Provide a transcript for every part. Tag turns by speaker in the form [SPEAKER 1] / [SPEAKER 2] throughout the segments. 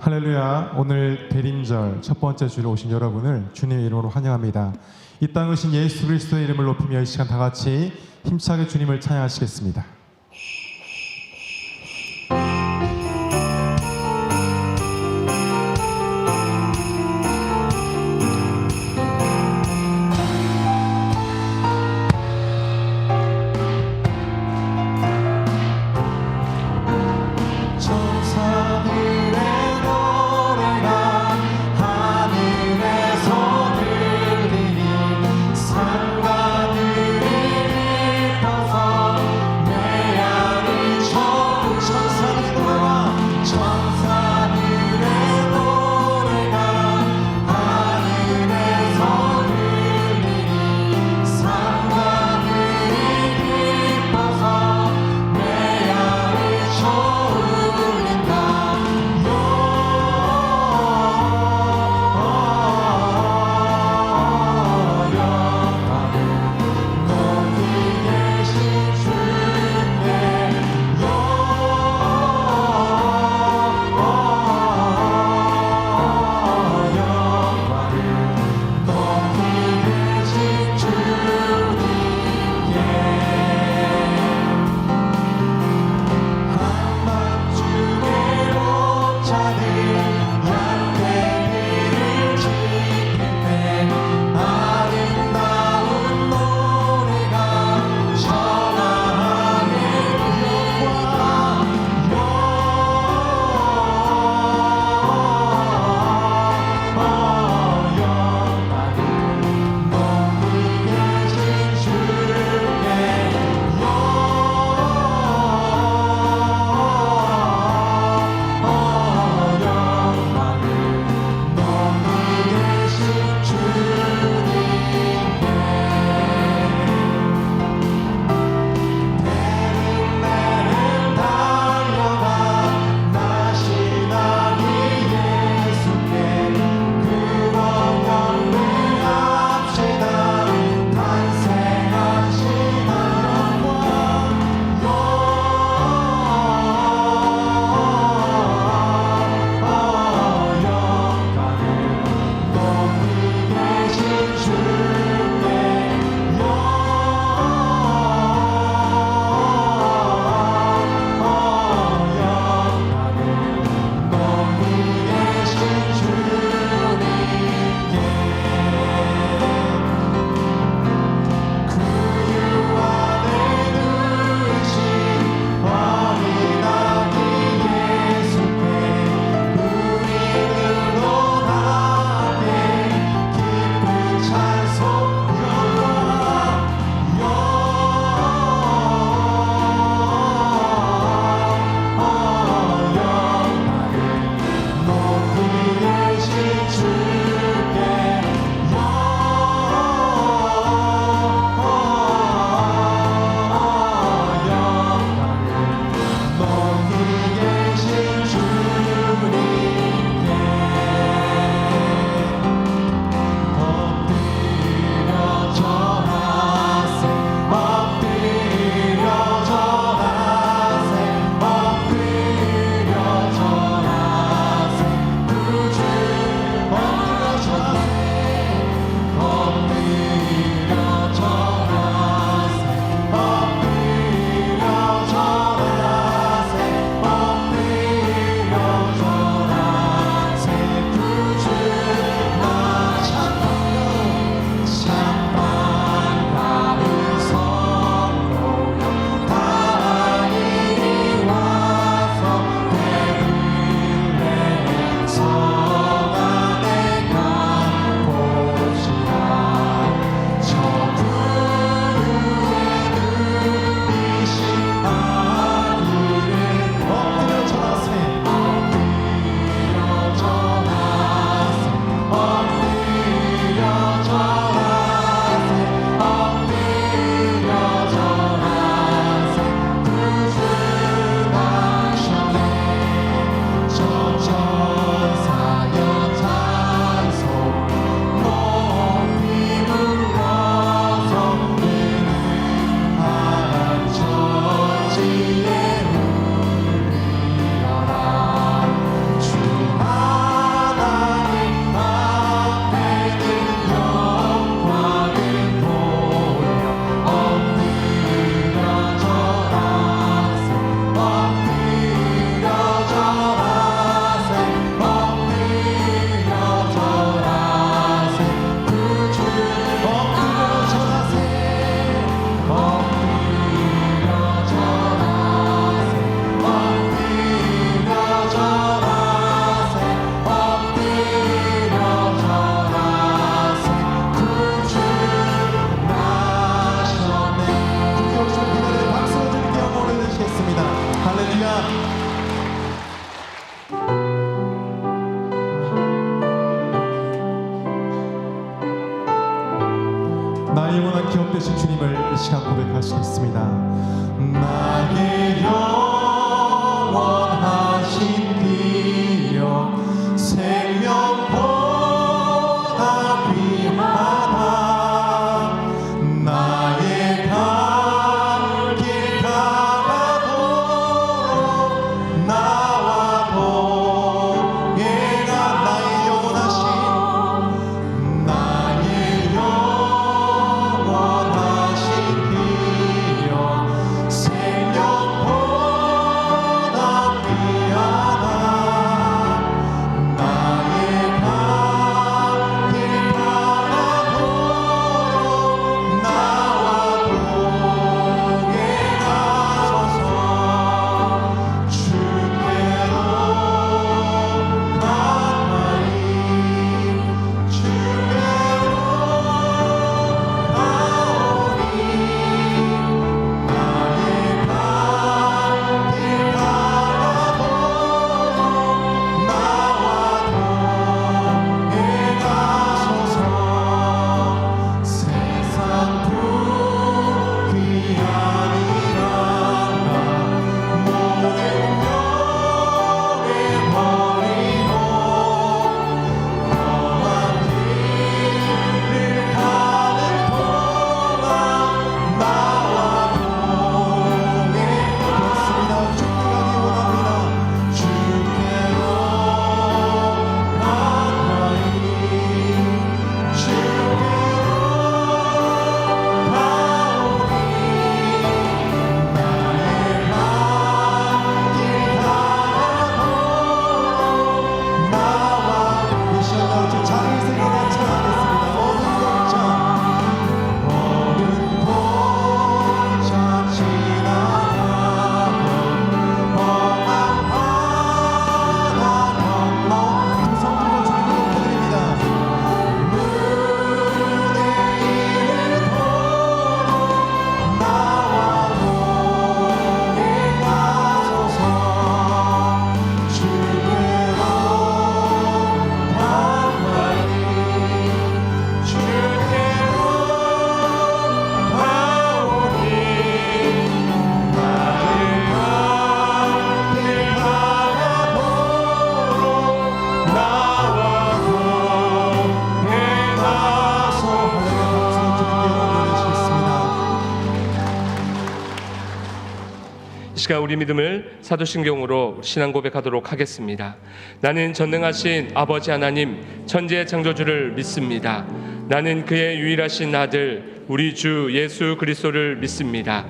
[SPEAKER 1] 할렐루야. 오늘 대림절 첫 번째 주일에 오신 여러분을 주님의 이름으로 환영합니다. 이 땅에 오신 예수 그리스도의 이름을 높이며 이 시간 다 같이 힘차게 주님을 찬양하시겠습니다.
[SPEAKER 2] 산가들이 흩어서 내
[SPEAKER 1] 나의 영원한 기업 되신 주님을 이 시간 고백하시겠습니다. 나의 영원하신 기업 생명보다 귀하다. 나의 갈 길 가라도록 나와 동행한 나의 영원하신 기업 생명보다 귀하다. 나의 갈 길 가라도록 나와 동행하소서. 주께로 가까이 주께로 가오니 나의 갈 길 가라도록 나와 동행하소서. 세상 부귀 아니라 모든 명예 버리고 험한 길을 가는 동안 나와 동행하겠습니다. 주께 가기 원합니다. 주께로 가까이 주께로 가오니 나의 갈 길 가라도록 나와 이 시간 좀 자리를 세워나 찬양하겠습니다. 어느 공장 지나가고 험한 바다 건너 두 성도가 주님을 높여드립니다. 문에 이르도록 나와 동행하소서. 주께로 가까이 주께로 가오니 나의 갈 길 가라도록 나와 동행하소서. 할렐루야. 박수로 주님께 영광 돌리시겠습니다.
[SPEAKER 2] 이 시간 우리 믿음을 사도신경으로 신앙 고백하도록 하겠습니다. 나는 전능하신 아버지 하나님 천지의 창조주를 믿습니다. 나는 그의 유일하신 아들 우리 주 예수 그리스도를 믿습니다.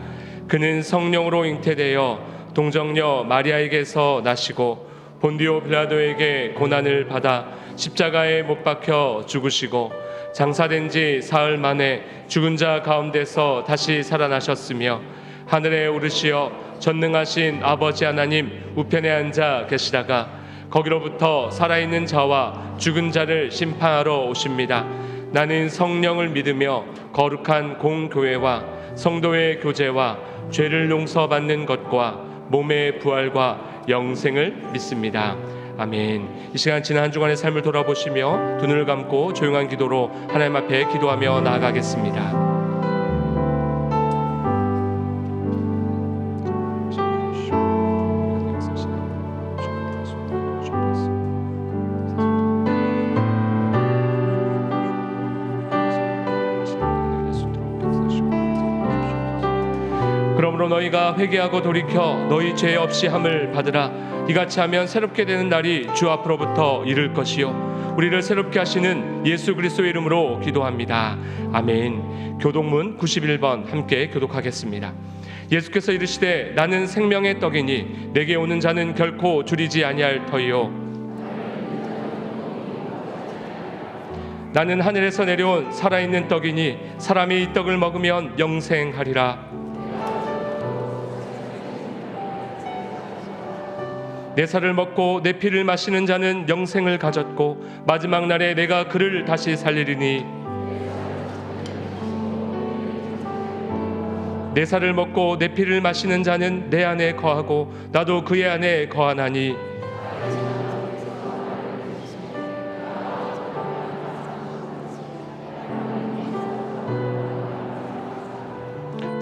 [SPEAKER 2] 그는 성령으로 잉태되어 동정녀 마리아에게서 나시고 본디오 빌라도에게 고난을 받아 십자가에 못 박혀 죽으시고 장사된 지 사흘 만에 죽은 자 가운데서 다시 살아나셨으며 하늘에 오르시어 전능하신 아버지 하나님 우편에 앉아 계시다가 거기로부터 살아있는 자와 죽은 자를 심판하러 오십니다. 나는 성령을 믿으며 거룩한 공교회와 성도의 교제와 죄를 용서받는 것과 몸의 부활과 영생을 믿습니다. 아멘. 이 시간 지난 한 주간의 삶을 돌아보시며 두 눈을 감고 조용한 기도로 하나님 앞에 기도하며 나아가겠습니다. 그러므로 너희가 회개하고 돌이켜 너희 죄 없이 함을 받으라. 이같이 하면 새롭게 되는 날이 주 앞으로부터 이를 것이요 우리를 새롭게 하시는 예수 그리스도의 이름으로 기도합니다. 아멘. 교독문 91번 함께 교독하겠습니다. 예수께서 이르시되 나는 생명의 떡이니 내게 오는 자는 결코 줄이지 아니할 터이요 나는 하늘에서 내려온 살아있는 떡이니 사람이 이 떡을 먹으면 영생하리라. 내 살을 먹고 내 피를 마시는 자는 영생을 가졌고 마지막 날에 내가 그를 다시 살리리니 내 살을 먹고 내 피를 마시는 자는 내 안에 거하고 나도 그의 안에 거하나니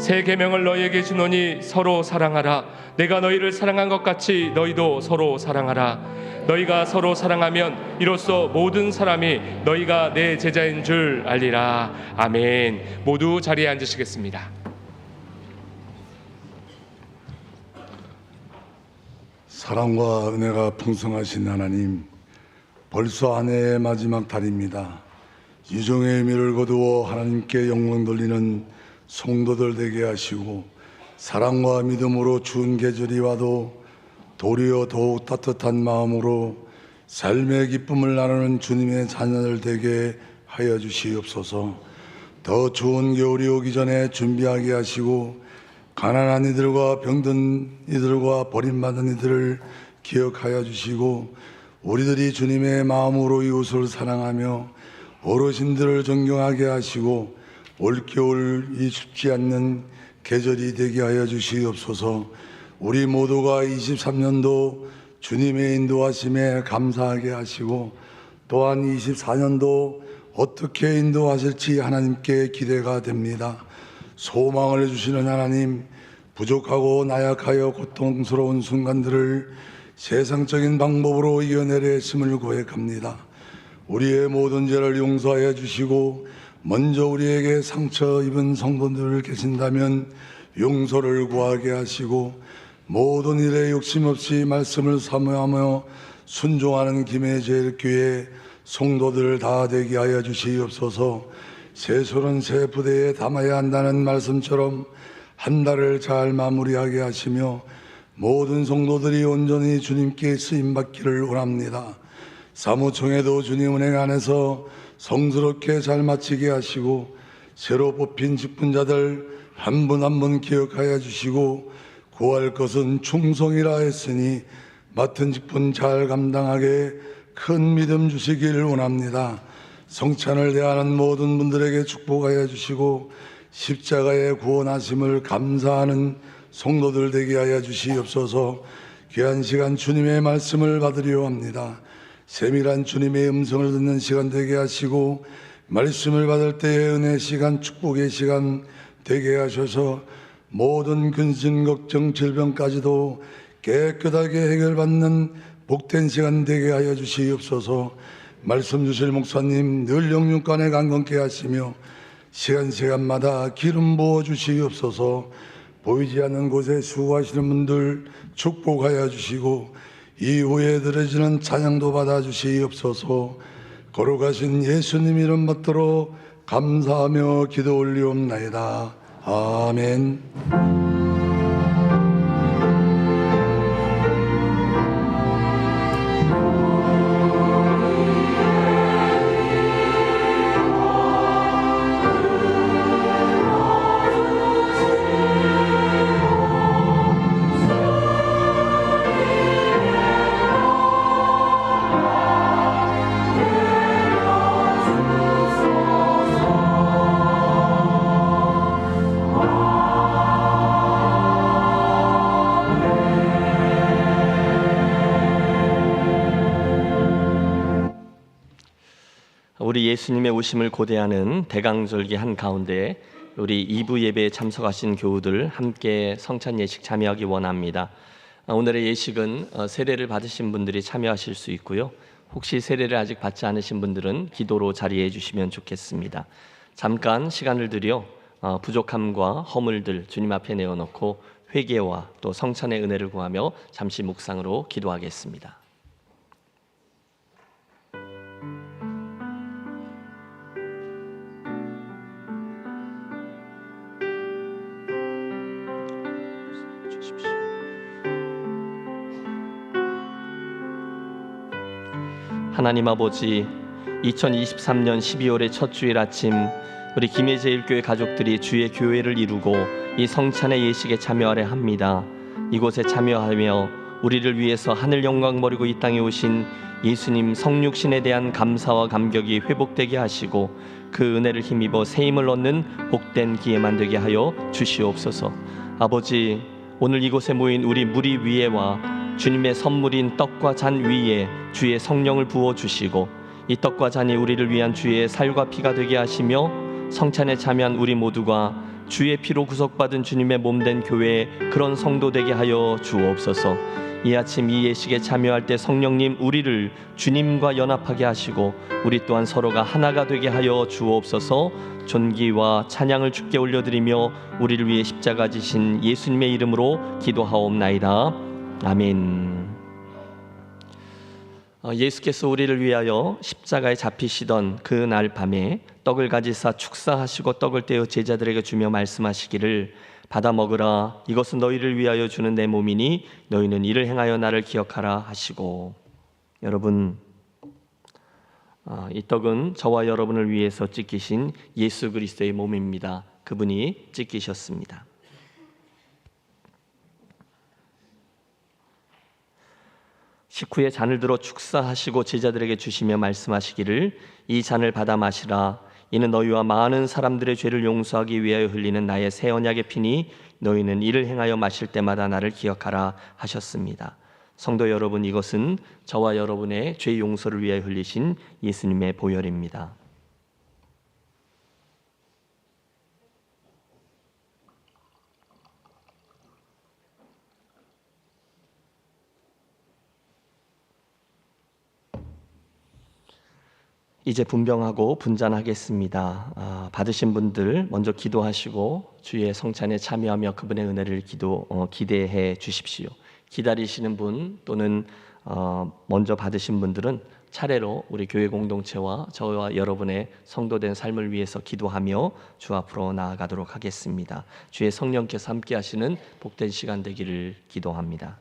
[SPEAKER 2] 새 계명을 너희에게 주노니 서로 사랑하라. 내가 너희를 사랑한 것 같이 너희도 서로 사랑하라. 너희가 서로 사랑하면 이로써 모든 사람이 너희가 내 제자인 줄 알리라. 아멘. 모두 자리에 앉으시겠습니다.
[SPEAKER 3] 사랑과 은혜가 풍성하신 하나님, 벌써 한 해의 마지막 달입니다. 유종의 의미를 거두어 하나님께 영광 돌리는 성도들 되게 하시고, 사랑과 믿음으로 추운 계절이 와도 도리어 더욱 따뜻한 마음으로 삶의 기쁨을 나누는 주님의 자녀들 되게 하여 주시옵소서. 더 추운 겨울이 오기 전에 준비하게 하시고, 가난한 이들과 병든 이들과 버림받은 이들을 기억하여 주시고, 우리들이 주님의 마음으로 이웃을 사랑하며 어르신들을 존경하게 하시고, 올겨울이 춥지 않는 계절이 되게 하여 주시옵소서. 우리 모두가 23년도 주님의 인도하심에 감사하게 하시고, 또한 24년도 어떻게 인도하실지 하나님께 기대가 됩니다. 소망을 주시는 하나님, 부족하고 나약하여 고통스러운 순간들을 세상적인 방법으로 이겨내려 했음을 고백합니다. 우리의 모든 죄를 용서하여 주시고, 먼저 우리에게 상처 입은 성도들 계신다면 용서를 구하게 하시고, 모든 일에 욕심 없이 말씀을 사모하며 순종하는 김해제일교회 성도들 다 되게 하여 주시옵소서. 새소는 새 부대에 담아야 한다는 말씀처럼 한 달을 잘 마무리하게 하시며, 모든 성도들이 온전히 주님께 쓰임받기를 원합니다. 사무총회도 주님 은행 안에서 성스럽게 잘 마치게 하시고, 새로 뽑힌 직분자들 한 분 한 분 기억하여 주시고, 구할 것은 충성이라 했으니 맡은 직분 잘 감당하게 큰 믿음 주시길 원합니다. 성찬을 대하는 모든 분들에게 축복하여 주시고, 십자가의 구원하심을 감사하는 성도들 되게 하여 주시옵소서. 귀한 시간 주님의 말씀을 받으려 합니다. 세밀한 주님의 음성을 듣는 시간 되게 하시고, 말씀을 받을 때의 은혜 시간, 축복의 시간 되게 하셔서 모든 근심, 걱정, 질병까지도 깨끗하게 해결받는 복된 시간 되게 하여 주시옵소서. 말씀 주실 목사님 늘 영육간에 강건케 하시며 시간마다 기름 부어 주시옵소서. 보이지 않는 곳에 수고하시는 분들 축복하여 주시고, 이후에 들어지는 찬양도 받아 주시옵소서. 걸어가신 예수님 이름 받들어 감사하며 기도 올리옵나이다. 아멘.
[SPEAKER 4] 우리 예수님의 오심을 고대하는 대강절기 한가운데 우리 2부 예배에 참석하신 교우들 함께 성찬 예식 참여하기 원합니다. 오늘의 예식은 세례를 받으신 분들이 참여하실 수 있고요. 혹시 세례를 아직 받지 않으신 분들은 기도로 자리해 주시면 좋겠습니다. 잠깐 시간을 들여 부족함과 허물들 주님 앞에 내어놓고 회개와 또 성찬의 은혜를 구하며 잠시 묵상으로 기도하겠습니다. 하나님 아버지, 2023년 12월의 첫 주일 아침 우리 김해제일교회 가족들이 주의 교회를 이루고 이 성찬의 예식에 참여하려 합니다. 이곳에 참여하며 우리를 위해서 하늘 영광 버리고 이 땅에 오신 예수님 성육신에 대한 감사와 감격이 회복되게 하시고 그 은혜를 힘입어 새 힘을 얻는 복된 기회만 되게 하여 주시옵소서. 아버지, 오늘 이곳에 모인 우리 무리 위에와 주님의 선물인 떡과 잔 위에 주의 성령을 부어주시고 이 떡과 잔이 우리를 위한 주의 살과 피가 되게 하시며 성찬에 참여한 우리 모두가 주의 피로 구속받은 주님의 몸된 교회 그런 성도 되게 하여 주옵소서. 이 아침 이 예식에 참여할 때 성령님 우리를 주님과 연합하게 하시고 우리 또한 서로가 하나가 되게 하여 주옵소서. 존귀와 찬양을 주께 올려드리며 우리를 위해 십자가 지신 예수님의 이름으로 기도하옵나이다. 아멘. 예수께서 우리를 위하여 십자가에 잡히시던 그 날 밤에 떡을 가지사 축사하시고 떡을 떼어 제자들에게 주며 말씀하시기를 받아 먹으라. 이것은 너희를 위하여 주는 내 몸이니 너희는 이를 행하여 나를 기억하라 하시고. 여러분, 이 떡은 저와 여러분을 위해서 찢기신 예수 그리스도의 몸입니다. 그분이 찢기셨습니다. 식후에 잔을 들어 축사하시고 제자들에게 주시며 말씀하시기를 이 잔을 받아 마시라. 이는 너희와 많은 사람들의 죄를 용서하기 위하여 흘리는 나의 새 언약의 피니 너희는 이를 행하여 마실 때마다 나를 기억하라 하셨습니다. 성도 여러분, 이것은 저와 여러분의 죄 용서를 위하여 흘리신 예수님의 보혈입니다. 이제 분병하고 분잔하겠습니다. 받으신 분들 먼저 기도하시고 주의 성찬에 참여하며 그분의 은혜를 기대해 주십시오. 기다리시는 분 또는 먼저 받으신 분들은 차례로 우리 교회 공동체와 저와 여러분의 성도된 삶을 위해서 기도하며 주 앞으로 나아가도록 하겠습니다. 주의 성령께서 함께 하시는 복된 시간 되기를 기도합니다.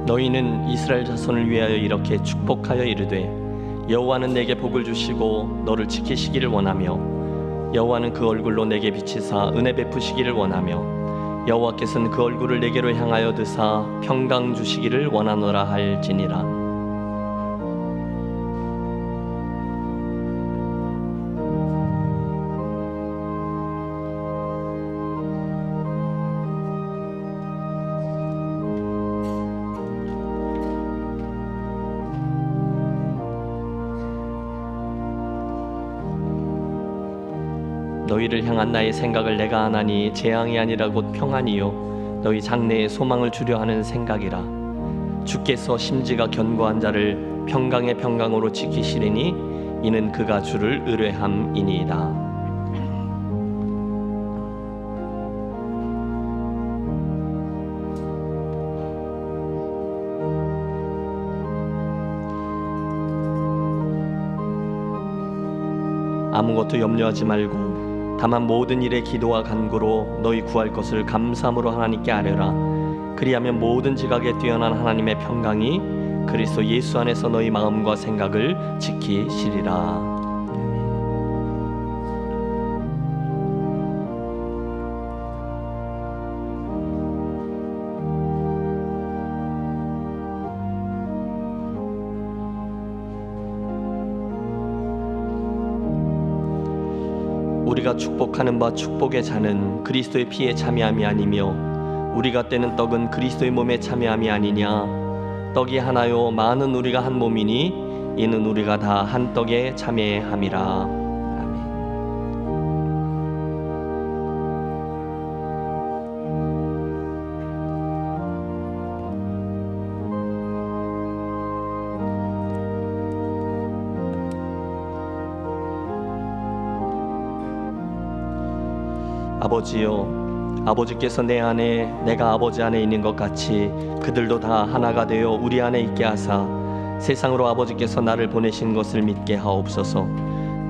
[SPEAKER 4] 너희는 이스라엘 자손을 위하여 이렇게 축복하여 이르되 여호와는 내게 복을 주시고 너를 지키시기를 원하며 여호와는 그 얼굴로 내게 비치사 은혜 베푸시기를 원하며 여호와께서는 그 얼굴을 내게로 향하여 드사 평강 주시기를 원하노라 할지니라. 너희를 향한 나의 생각을 내가 아나니 재앙이 아니라 곧 평안이요 너희 장래에 소망을 주려 하는 생각이라. 주께서 심지가 견고한 자를 평강의 평강으로 지키시리니 이는 그가 주를 의뢰함이니이다. 아무것도 염려하지 말고 다만 모든 일에 기도와 간구로 너희 구할 것을 감사함으로 하나님께 아뢰라. 그리하면 모든 지각에 뛰어난 하나님의 평강이 그리스도 예수 안에서 너희 마음과 생각을 지키시리라. 우리가 축복하는 바 축복의 잔은 그리스도의 피에 참여함이 아니며 우리가 떼는 떡은 그리스도의 몸에 참여함이 아니냐. 떡이 하나요 많은 우리가 한 몸이니 이는 우리가 다 한 떡에 참여함이라. 아버지여, 아버지께서 내 안에 내가 아버지 안에 있는 것 같이 그들도 다 하나가 되어 우리 안에 있게 하사 세상으로 아버지께서 나를 보내신 것을 믿게 하옵소서.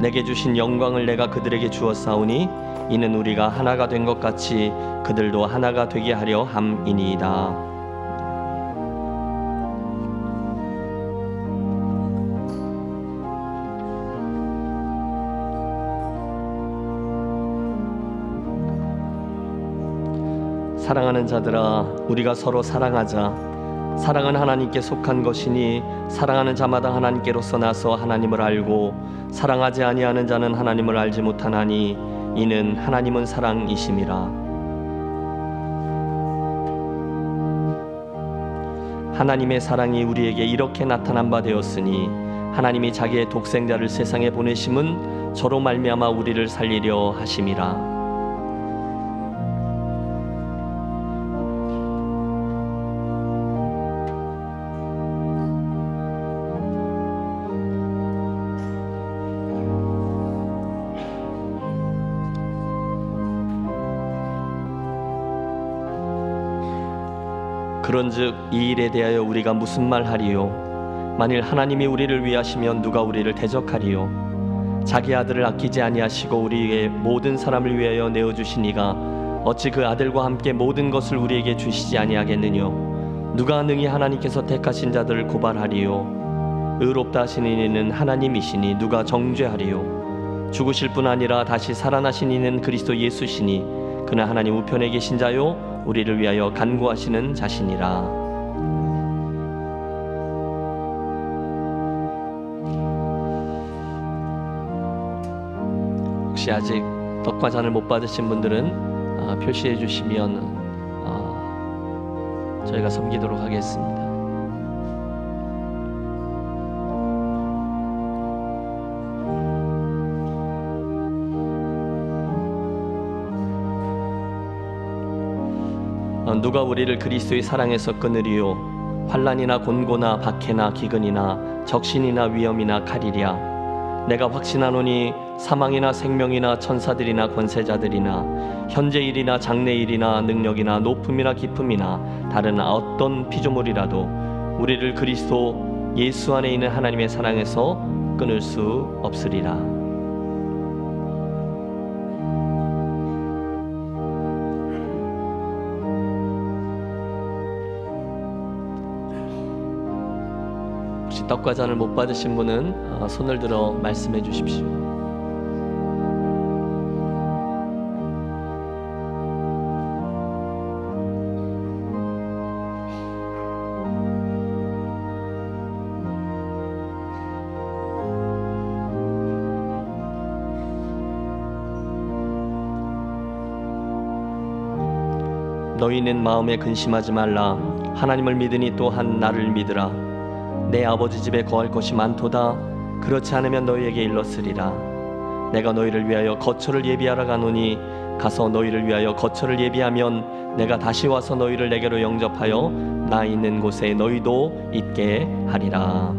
[SPEAKER 4] 내게 주신 영광을 내가 그들에게 주었사오니 이는 우리가 하나가 된 것 같이 그들도 하나가 되게 하려 함이니이다. 사랑하는 자들아, 우리가 서로 사랑하자. 사랑은 하나님께 속한 것이니 사랑하는 자마다 하나님께로서 나서 하나님을 알고 사랑하지 아니하는 자는 하나님을 알지 못하나니 이는 하나님은 사랑이심이라. 하나님의 사랑이 우리에게 이렇게 나타난 바 되었으니 하나님이 자기의 독생자를 세상에 보내심은 저로 말미암아 우리를 살리려 하심이라. 그런즉 이 일에 대하여 우리가 무슨 말하리요? 만일 하나님이 우리를 위하시면 누가 우리를 대적하리요? 자기 아들을 아끼지 아니하시고 우리의 모든 사람을 위하여 내어주신 이가 어찌 그 아들과 함께 모든 것을 우리에게 주시지 아니하겠느뇨? 누가 능히 하나님께서 택하신 자들을 고발하리요? 의롭다 하신 이는 하나님이시니 누가 정죄하리요? 죽으실 뿐 아니라 다시 살아나신 이는 그리스도 예수시니 그는 하나님 우편에 계신 자요 우리를 위하여 간구하시는 자시니라. 혹시 아직 떡과 잔을 못 받으신 분들은 표시해 주시면 저희가 섬기도록 하겠습니다. 누가 우리를 그리스도의 사랑에서 끊으리요? 환난이나 곤고나 박해나 기근이나 적신이나 위험이나 칼이랴. 내가 확신하노니 사망이나 생명이나 천사들이나 권세자들이나 현재 일이나 장래 일이나 능력이나 높음이나 깊음이나 다른 어떤 피조물이라도 우리를 그리스도 예수 안에 있는 하나님의 사랑에서 끊을 수 없으리라. 혹시 떡과 잔을 못 받으신 분은 손을 들어 말씀해 주십시오. 너희는 마음에 근심하지 말라. 하나님을 믿으니 또한 나를 믿으라. 내 아버지 집에 거할 것이 많도다. 그렇지 않으면 너희에게 일렀으리라. 내가 너희를 위하여 거처를 예비하러 가노니 가서 너희를 위하여 거처를 예비하면 내가 다시 와서 너희를 내게로 영접하여 나 있는 곳에 너희도 있게 하리라.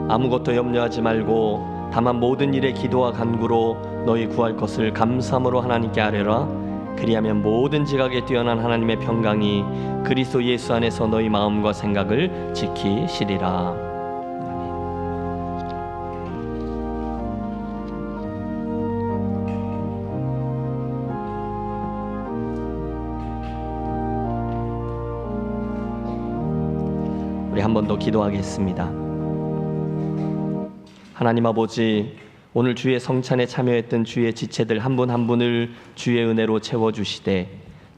[SPEAKER 4] 아무것도 염려하지 말고 다만 모든 일에 기도와 간구로 너희 구할 것을 감사함으로 하나님께 아뢰라. 그리하면 모든 지각에 뛰어난 하나님의 평강이 그리스도 예수 안에서 너희 마음과 생각을 지키시리라. 우리 한 번 더 기도하겠습니다. 하나님 아버지, 오늘 주의 성찬에 참여했던 주의 지체들 한 분 한 분을 주의 은혜로 채워주시되,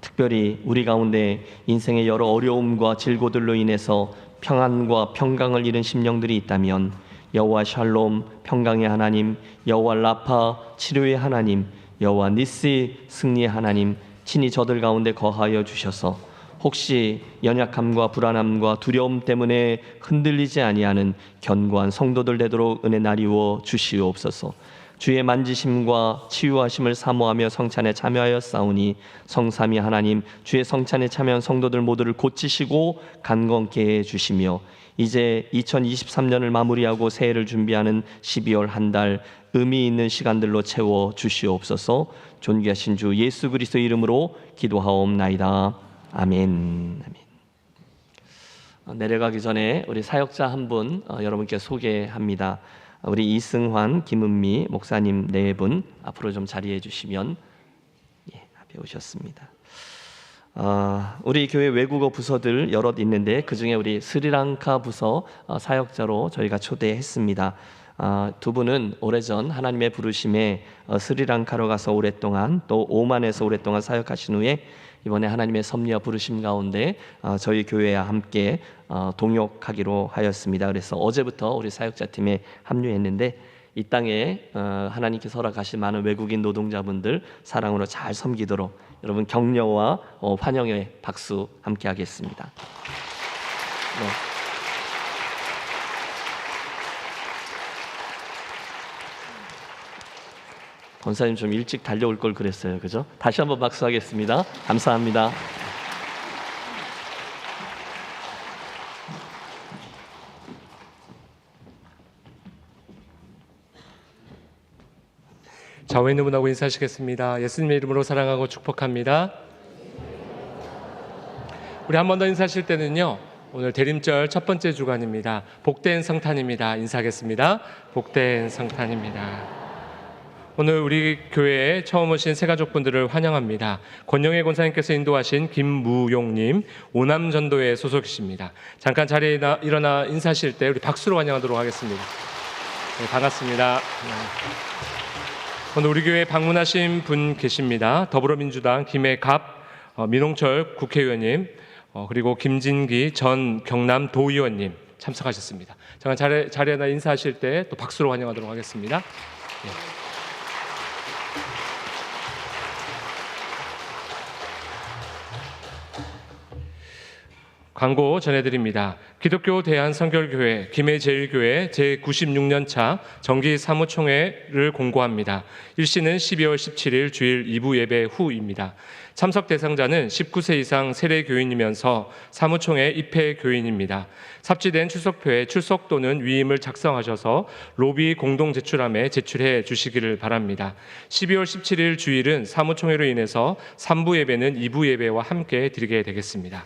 [SPEAKER 4] 특별히 우리 가운데 인생의 여러 어려움과 질고들로 인해서 평안과 평강을 잃은 심령들이 있다면 여호와 샬롬 평강의 하나님, 여호와 라파 치료의 하나님, 여호와 니시 승리의 하나님 친히 저들 가운데 거하여 주셔서 혹시 연약함과 불안함과 두려움 때문에 흔들리지 아니하는 견고한 성도들 되도록 은혜 나리워 주시옵소서. 주의 만지심과 치유하심을 사모하며 성찬에 참여하였사오니 성삼위 하나님 주의 성찬에 참여한 성도들 모두를 고치시고 강건케 해주시며 이제 2023년을 마무리하고 새해를 준비하는 12월 한 달 의미 있는 시간들로 채워 주시옵소서. 존귀하신 주 예수 그리스도 이름으로 기도하옵나이다. 아멘. 내려가기 전에 우리 사역자 한 분 여러분께 소개합니다. 우리 이승환, 김은미 목사님 네 분 앞으로 좀 자리해 주시면 앞에 오셨습니다. 우리 교회 외국어 부서들 여럿 있는데 그 중에 우리 스리랑카 부서 사역자로 저희가 초대했습니다. 두 분은 오래전 하나님의 부르심에 스리랑카로 가서 오랫동안 또 오만에서 오랫동안 사역하신 후에 이번에 하나님의 섭리와 부르심 가운데 저희 교회와 함께 동역하기로 하였습니다. 그래서 어제부터 우리 사역자 팀에 합류했는데 이 땅에 하나님께서 허락하신 많은 외국인 노동자분들 사랑으로 잘 섬기도록 여러분 격려와 환영의 박수 함께 하겠습니다. 네. 권사님 좀 일찍 달려올 걸 그랬어요. 그죠? 다시 한번 박수하겠습니다. 감사합니다.
[SPEAKER 2] 좌우에 있는 분하고 인사하시겠습니다. 예수님의 이름으로 사랑하고 축복합니다. 우리 한 번 더 인사하실 때는요, 오늘 대림절 첫 번째 주간입니다. 복된 성탄입니다. 인사하겠습니다. 복된 성탄입니다. 오늘 우리 교회에 처음 오신 새가족분들을 환영합니다. 권영애 권사님께서 인도하신 김무용님, 오남전도회 소속이십니다. 잠깐 자리에 일어나 인사하실 때 우리 박수로 환영하도록 하겠습니다. 네, 반갑습니다. 오늘 우리 교회에 방문하신 분 계십니다. 더불어민주당 김해갑 민홍철 국회의원님, 그리고 김진기 전 경남도의원님 참석하셨습니다. 잠깐 자리에 인사하실 때 또 박수로 환영하도록 하겠습니다. 네. 광고 전해드립니다. 기독교 대한성결교회 김해제일교회 제96년차 정기 사무총회를 공고합니다. 일시는 12월 17일 주일 2부 예배 후입니다. 참석 대상자는 19세 이상 세례교인이면서 사무총회 입회 교인입니다. 삽지된 출석표에 출석 또는 위임을 작성하셔서 로비 공동 제출함에 제출해 주시기를 바랍니다. 12월 17일 주일은 사무총회로 인해서 3부 예배는 2부 예배와 함께 드리게 되겠습니다.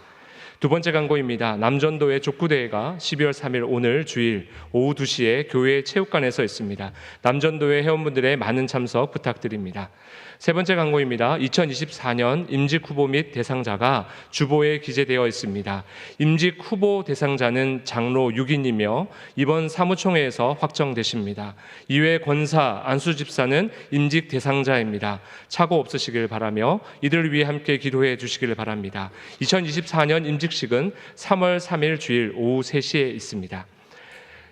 [SPEAKER 2] 두 번째 광고입니다. 남전도회 족구대회가 12월 3일 오늘 주일 오후 2시에 교회 체육관에서 있습니다. 남전도회 회원분들의 많은 참석 부탁드립니다. 세 번째 광고입니다. 2024년 임직 후보 및 대상자가 주보에 기재되어 있습니다. 임직 후보 대상자는 장로 6인이며 이번 사무총회에서 확정되십니다. 이외 권사, 안수 집사는 임직 대상자입니다. 착오 없으시길 바라며 이들을 위해 함께 기도해 주시길 바랍니다. 2024년 임직식은 3월 3일 주일 오후 3시에 있습니다.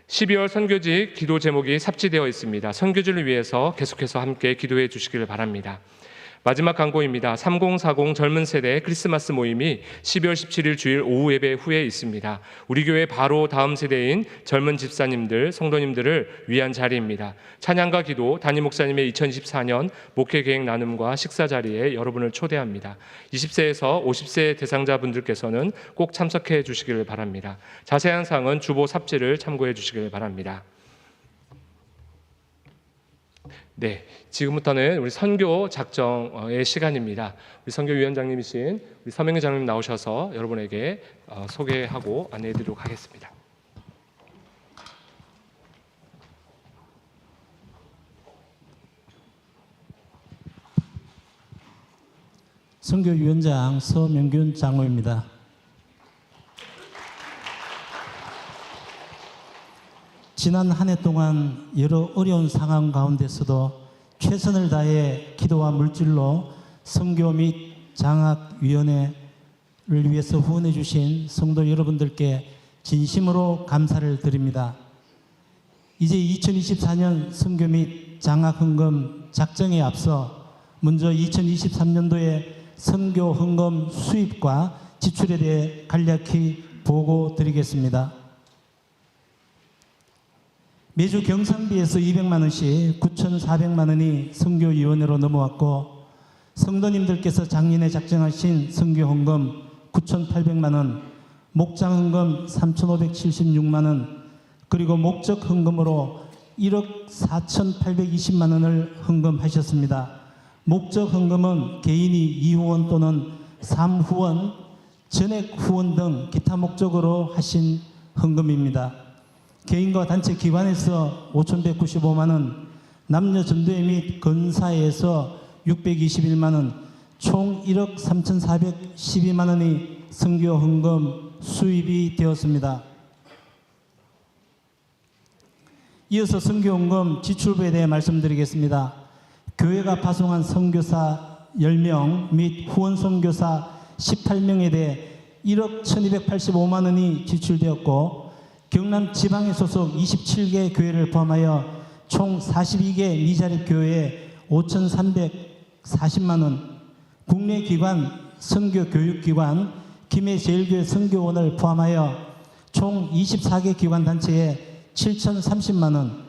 [SPEAKER 2] 12월 선교지 기도 제목이 삽지되어 있습니다. 선교지를 위해서 계속해서 함께 기도해 주시길 바랍니다. 마지막 광고입니다. 3040 젊은 세대 크리스마스 모임이 12월 17일 주일 오후 예배 후에 있습니다. 우리 교회 바로 다음 세대인 젊은 집사님들, 성도님들을 위한 자리입니다. 찬양과 기도, 담임 목사님의 2024년 목회 계획 나눔과 식사 자리에 여러분을 초대합니다. 20세에서 50세 대상자분들께서는 꼭 참석해 주시기를 바랍니다. 자세한 사항은 주보 삽지를 참고해 주시길 바랍니다. 네, 지금부터는 우리 선교 작정의 시간입니다. 우리 선교위원장님이신 우리 서명희 장로님 나오셔서 여러분에게 소개하고 안내해드리도록 하겠습니다.
[SPEAKER 5] 선교위원장 서명균 장로입니다. 지난 한 해 동안 여러 어려운 상황 가운데서도 최선을 다해 기도와 물질로 선교 및 장학위원회를 위해서 후원해 주신 성도 여러분들께 진심으로 감사를 드립니다. 이제 2024년 선교 및 장학헌금 작정에 앞서 먼저 2023년도에 선교 헌금 수입과 지출에 대해 간략히 보고 드리겠습니다. 매주 경상비에서 200만 원씩 9,400만 원이 선교위원회로 넘어왔고, 성도님들께서 작년에 작정하신 선교헌금 9,800만 원, 목장헌금 3,576만 원, 그리고 목적헌금으로 1억 4,820만 원을 헌금하셨습니다. 목적헌금은 개인이 2후원 또는 3후원, 전액 후원 등 기타 목적으로 하신 헌금입니다. 개인과 단체 기관에서 5,195만 원, 남녀 전도회 및 건사에서 621만 원, 총 1억 3,412만 원이 선교 헌금 수입이 되었습니다. 이어서 선교 헌금 지출부에 대해 말씀드리겠습니다. 교회가 파송한 선교사 10명 및 후원 선교사 18명에 대해 1억 1,285만 원이 지출되었고, 경남 지방에 소속 27개 교회를 포함하여 총 42개 미자립 교회에 5,340만 원, 국내 기관, 선교 교육기관, 김해제일교회 선교원을 포함하여 총 24개 기관 단체에 7,030만 원,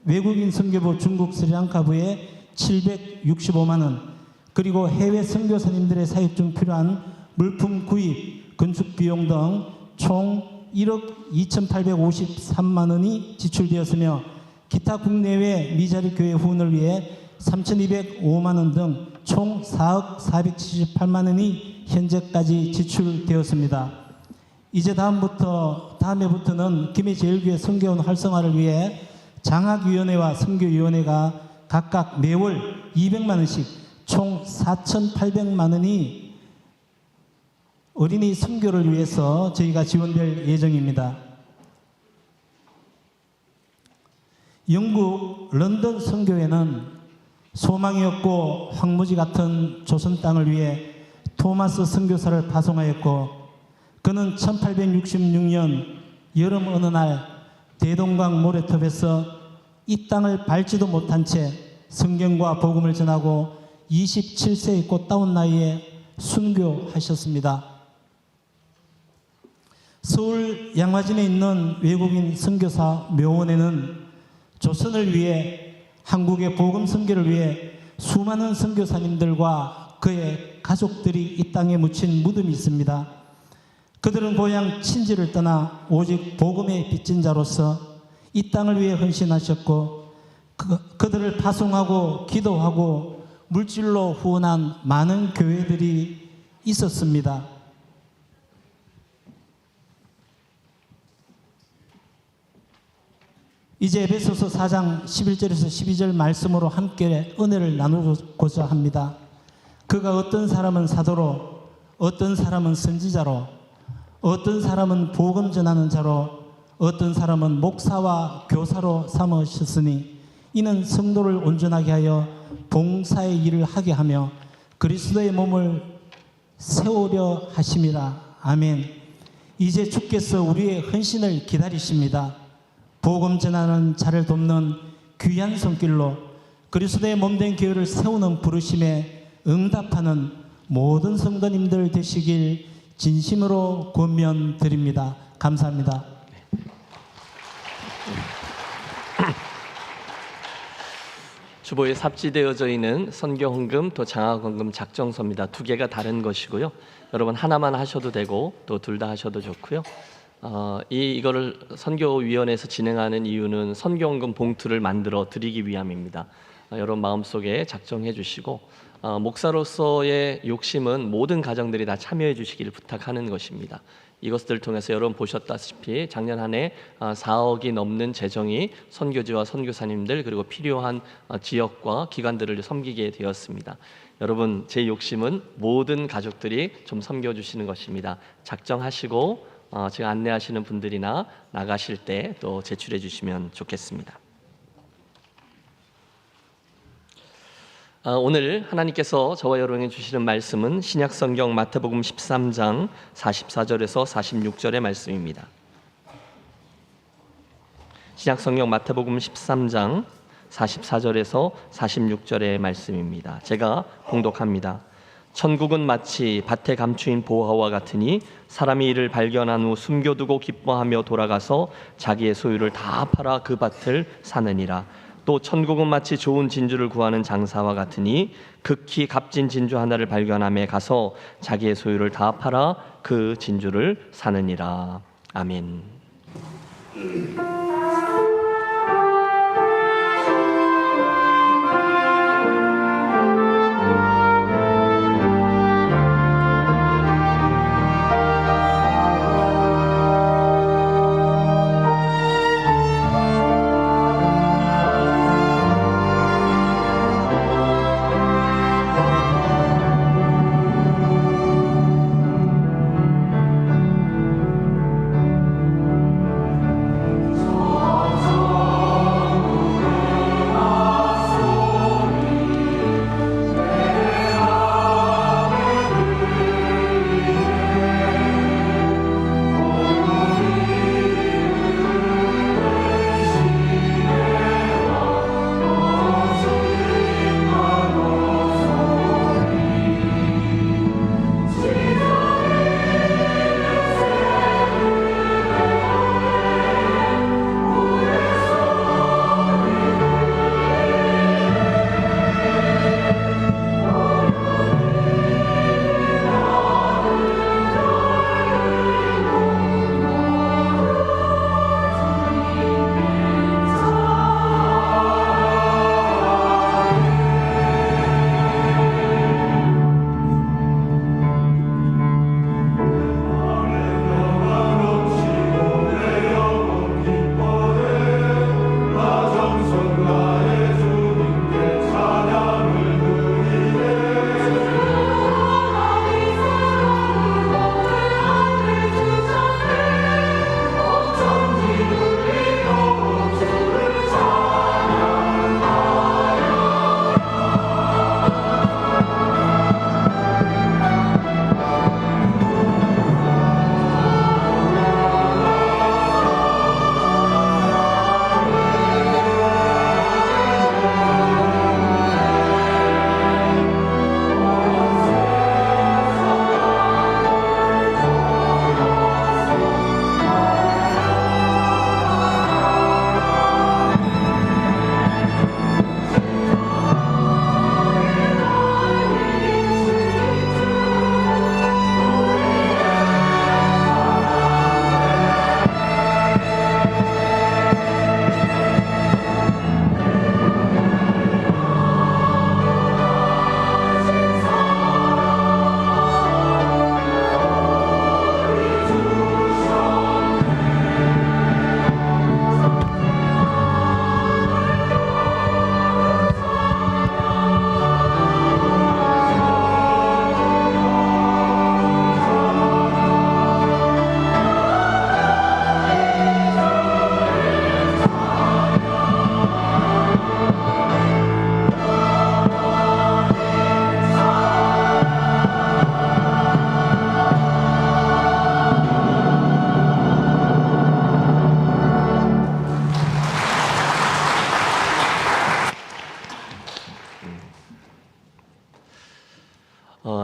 [SPEAKER 5] 외국인 선교부 중국 스리랑카부에 765만 원, 그리고 해외 선교사님들의 사역 중 필요한 물품 구입, 건축 비용 등 총 1억 2,853만 원이 지출되었으며, 기타 국내외 미자립 교회 후원을 위해 3,205만 원 등 총 4억 478만 원이 현재까지 지출되었습니다. 이제 다음해부터는 김해제일교회 선교원 활성화를 위해 장학위원회와 선교위원회가 각각 매월 200만 원씩 총 4,800만 원이 어린이 선교를 위해서 저희가 지원될 예정입니다. 영국 런던 선교회는 소망이 없고 황무지 같은 조선 땅을 위해 토마스 선교사를 파송하였고, 그는 1866년 여름 어느 날 대동강 모래톱에서 이 땅을 밟지도 못한 채 성경과 복음을 전하고 27세의 꽃다운 나이에 순교하셨습니다. 서울 양화진에 있는 외국인 선교사 묘원에는 조선을 위해, 한국의 복음 선교를 위해 수많은 선교사님들과 그의 가족들이 이 땅에 묻힌 무덤이 있습니다. 그들은 고향 친지를 떠나 오직 복음의 빚진 자로서 이 땅을 위해 헌신하셨고, 그들을 파송하고 기도하고 물질로 후원한 많은 교회들이 있었습니다. 이제 에베소서 4장 11절에서 12절 말씀으로 함께 은혜를 나누고자 합니다. 그가 어떤 사람은 사도로, 어떤 사람은 선지자로, 어떤 사람은 복음 전하는 자로, 어떤 사람은 목사와 교사로 삼으셨으니 이는 성도를 온전하게 하여 봉사의 일을 하게 하며 그리스도의 몸을 세우려 하심이라. 아멘. 이제 주께서 우리의 헌신을 기다리십니다. 복음 전하는 자를 돕는 귀한 손길로 그리스도의 몸된 교회를 세우는 부르심에 응답하는 모든 성도님들 되시길 진심으로 권면드립니다. 감사합니다.
[SPEAKER 4] 주보에 삽지되어져 있는 선교헌금 또 장학헌금 작정서입니다. 두 개가 다른 것이고요. 여러분 하나만 하셔도 되고 또 둘 다 하셔도 좋고요. 이거를 선교위원회에서 진행하는 이유는 선교헌금 봉투를 만들어 드리기 위함입니다. 여러분 마음속에 작정해 주시고 목사로서의 욕심은 모든 가정들이 다 참여해 주시기를 부탁하는 것입니다. 이것들을 통해서 여러분 보셨다시피 작년 한 해 4억이 넘는 재정이 선교지와 선교사님들 그리고 필요한 지역과 기관들을 섬기게 되었습니다. 여러분 제 욕심은 모든 가족들이 좀 섬겨주시는 것입니다. 작정하시고 제가 안내하시는 분들이나 나가실 때 또 제출해 주시면 좋겠습니다. 오늘 하나님께서 저와 여러분에게 주시는 말씀은 신약성경 마태복음 13장 44절에서 46절의 말씀입니다. 신약성경 마태복음 13장 44절에서 46절의 말씀입니다. 제가 봉독합니다. 천국은 마치 밭에 감추인 보화와 같으니 사람이 이를 발견한 후 숨겨두고 기뻐하며 돌아가서 자기의 소유를 다 팔아 그 밭을 사느니라. 또 천국은 마치 좋은 진주를 구하는 장사와 같으니 극히 값진 진주 하나를 발견함에 가서 자기의 소유를 다 팔아 그 진주를 사느니라. 아멘.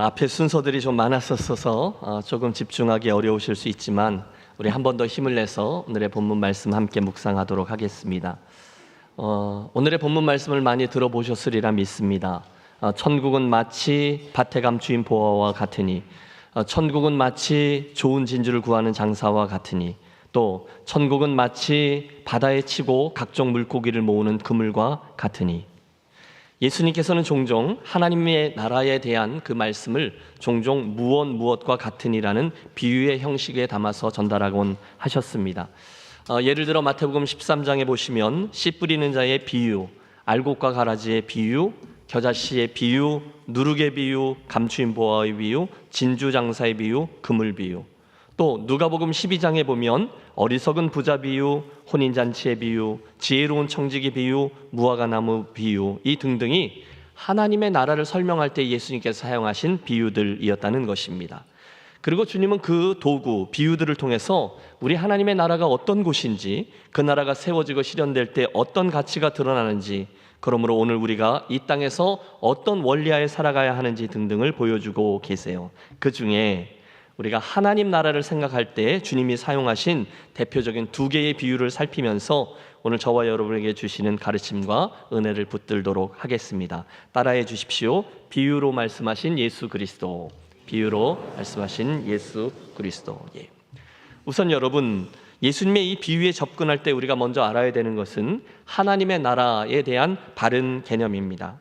[SPEAKER 4] 앞에 순서들이 좀 많았었어서 조금 집중하기 어려우실 수 있지만 우리 한 번 더 힘을 내서 오늘의 본문 말씀 함께 묵상하도록 하겠습니다. 오늘의 본문 말씀을 많이 들어보셨으리라 믿습니다. 천국은 마치 밭에 감추인 보화와 같으니, 천국은 마치 좋은 진주를 구하는 장사와 같으니, 또 천국은 마치 바다에 치고 각종 물고기를 모으는 그물과 같으니. 예수님께서는 종종 하나님의 나라에 대한 그 말씀을 종종 무엇과 같으니라는 비유의 형식에 담아서 전달하곤 하셨습니다. 예를 들어 마태복음 13장에 보시면 씨 뿌리는 자의 비유, 알곡과 가라지의 비유, 겨자씨의 비유, 누룩의 비유, 감추인 보화의 비유, 진주 장사의 비유, 그물 비유. 또 누가복음 12장에 보면 어리석은 부자 비유, 혼인잔치의 비유, 지혜로운 청지기 비유, 무화과나무 비유, 이 등등이 하나님의 나라를 설명할 때 예수님께서 사용하신 비유들이었다는 것입니다. 그리고 주님은 그 도구, 비유들을 통해서 우리 하나님의 나라가 어떤 곳인지, 그 나라가 세워지고 실현될 때 어떤 가치가 드러나는지, 그러므로 오늘 우리가 이 땅에서 어떤 원리하에 살아가야 하는지 등등을 보여주고 계세요. 그 중에 우리가 하나님 나라를 생각할 때 주님이 사용하신 대표적인 두 개의 비유를 살피면서 오늘 저와 여러분에게 주시는 가르침과 은혜를 붙들도록 하겠습니다. 따라해 주십시오. 비유로 말씀하신 예수 그리스도. 비유로 말씀하신 예수 그리스도. 예. 우선 여러분, 예수님의 이 비유에 접근할 때 우리가 먼저 알아야 되는 것은 하나님의 나라에 대한 바른 개념입니다.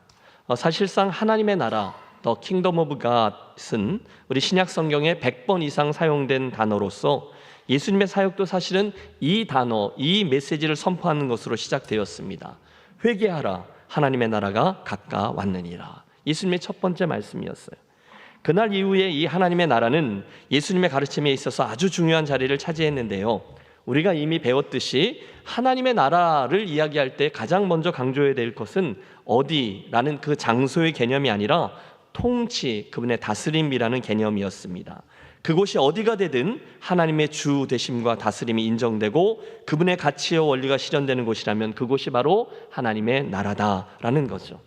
[SPEAKER 4] 사실상 하나님의 나라, The Kingdom of God은 우리 신약 성경에 100번 이상 사용된 단어로서 예수님의 사역도 사실은 이 단어, 이 메시지를 선포하는 것으로 시작되었습니다. 회개하라, 하나님의 나라가 가까웠느니라. 예수님의 첫 번째 말씀이었어요. 그날 이후에 이 하나님의 나라는 예수님의 가르침에 있어서 아주 중요한 자리를 차지했는데요. 우리가 이미 배웠듯이 하나님의 나라를 이야기할 때 가장 먼저 강조해야 될 것은 어디라는 그 장소의 개념이 아니라 통치, 그분의 다스림이라는 개념이었습니다. 그곳이 어디가 되든 하나님의 주 되심과 다스림이 인정되고 그분의 가치와 원리가 실현되는 곳이라면 그곳이 바로 하나님의 나라다라는 거죠.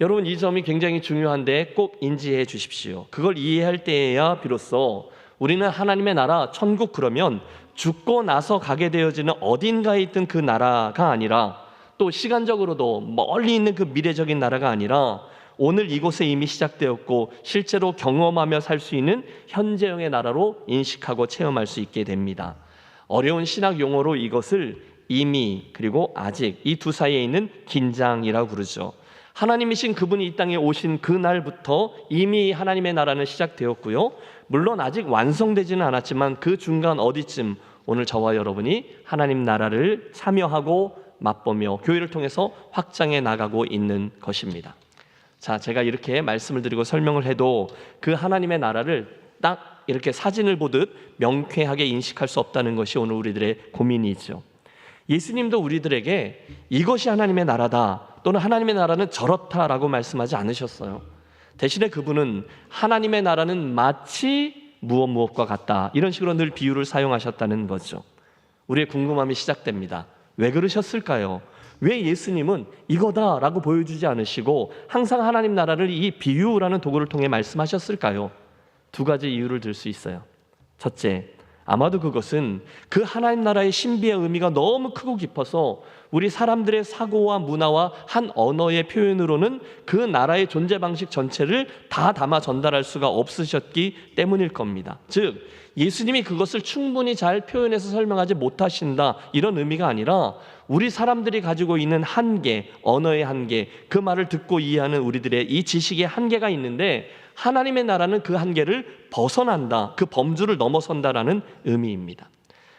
[SPEAKER 4] 여러분, 이 점이 굉장히 중요한데 꼭 인지해 주십시오. 그걸 이해할 때에야 비로소 우리는 하나님의 나라, 천국, 그러면 죽고 나서 가게 되어지는 어딘가에 있던 그 나라가 아니라, 또 시간적으로도 멀리 있는 그 미래적인 나라가 아니라 오늘 이곳에 이미 시작되었고 실제로 경험하며 살 수 있는 현재형의 나라로 인식하고 체험할 수 있게 됩니다. 어려운 신학 용어로 이것을 이미 그리고 아직, 이 두 사이에 있는 긴장이라고 부르죠. 하나님이신 그분이 이 땅에 오신 그날부터 이미 하나님의 나라는 시작되었고요. 물론 아직 완성되지는 않았지만 그 중간 어디쯤 오늘 저와 여러분이 하나님 나라를 참여하고 맛보며 교회를 통해서 확장해 나가고 있는 것입니다. 자, 제가 이렇게 말씀을 드리고 설명을 해도 그 하나님의 나라를 딱 이렇게 사진을 보듯 명쾌하게 인식할 수 없다는 것이 오늘 우리들의 고민이죠. 예수님도 우리들에게 이것이 하나님의 나라다, 또는 하나님의 나라는 저렇다라고 말씀하지 않으셨어요. 대신에 그분은 하나님의 나라는 마치 무엇과 같다, 이런 식으로 늘 비유를 사용하셨다는 거죠. 우리의 궁금함이 시작됩니다. 왜 그러셨을까요? 왜 예수님은 이거다라고 보여주지 않으시고 항상 하나님 나라를 이 비유라는 도구를 통해 말씀하셨을까요? 두 가지 이유를 들 수 있어요. 첫째, 아마도 그것은 그 하나님 나라의 신비의 의미가 너무 크고 깊어서 우리 사람들의 사고와 문화와 한 언어의 표현으로는 그 나라의 존재 방식 전체를 다 담아 전달할 수가 없으셨기 때문일 겁니다. 즉, 예수님이 그것을 충분히 잘 표현해서 설명하지 못하신다, 이런 의미가 아니라 우리 사람들이 가지고 있는 한계, 언어의 한계, 그 말을 듣고 이해하는 우리들의 이 지식의 한계가 있는데 하나님의 나라는 그 한계를 벗어난다, 그 범주를 넘어선다라는 의미입니다.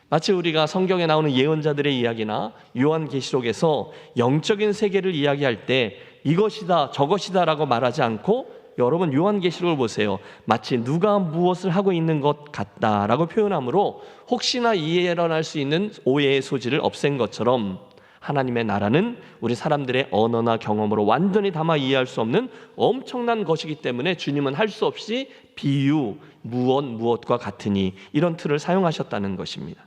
[SPEAKER 4] 마치 우리가 성경에 나오는 예언자들의 이야기나 요한계시록에서 영적인 세계를 이야기할 때 이것이다 저것이다 라고 말하지 않고, 여러분 요한계시록을 보세요. 마치 누가 무엇을 하고 있는 것 같다라고 표현하므로 혹시나 일어날 수 있는 오해의 소지를 없앤 것처럼 하나님의 나라는 우리 사람들의 언어나 경험으로 완전히 담아 이해할 수 없는 엄청난 것이기 때문에 주님은 할 수 없이 비유, 무엇과 같으니, 이런 틀을 사용하셨다는 것입니다.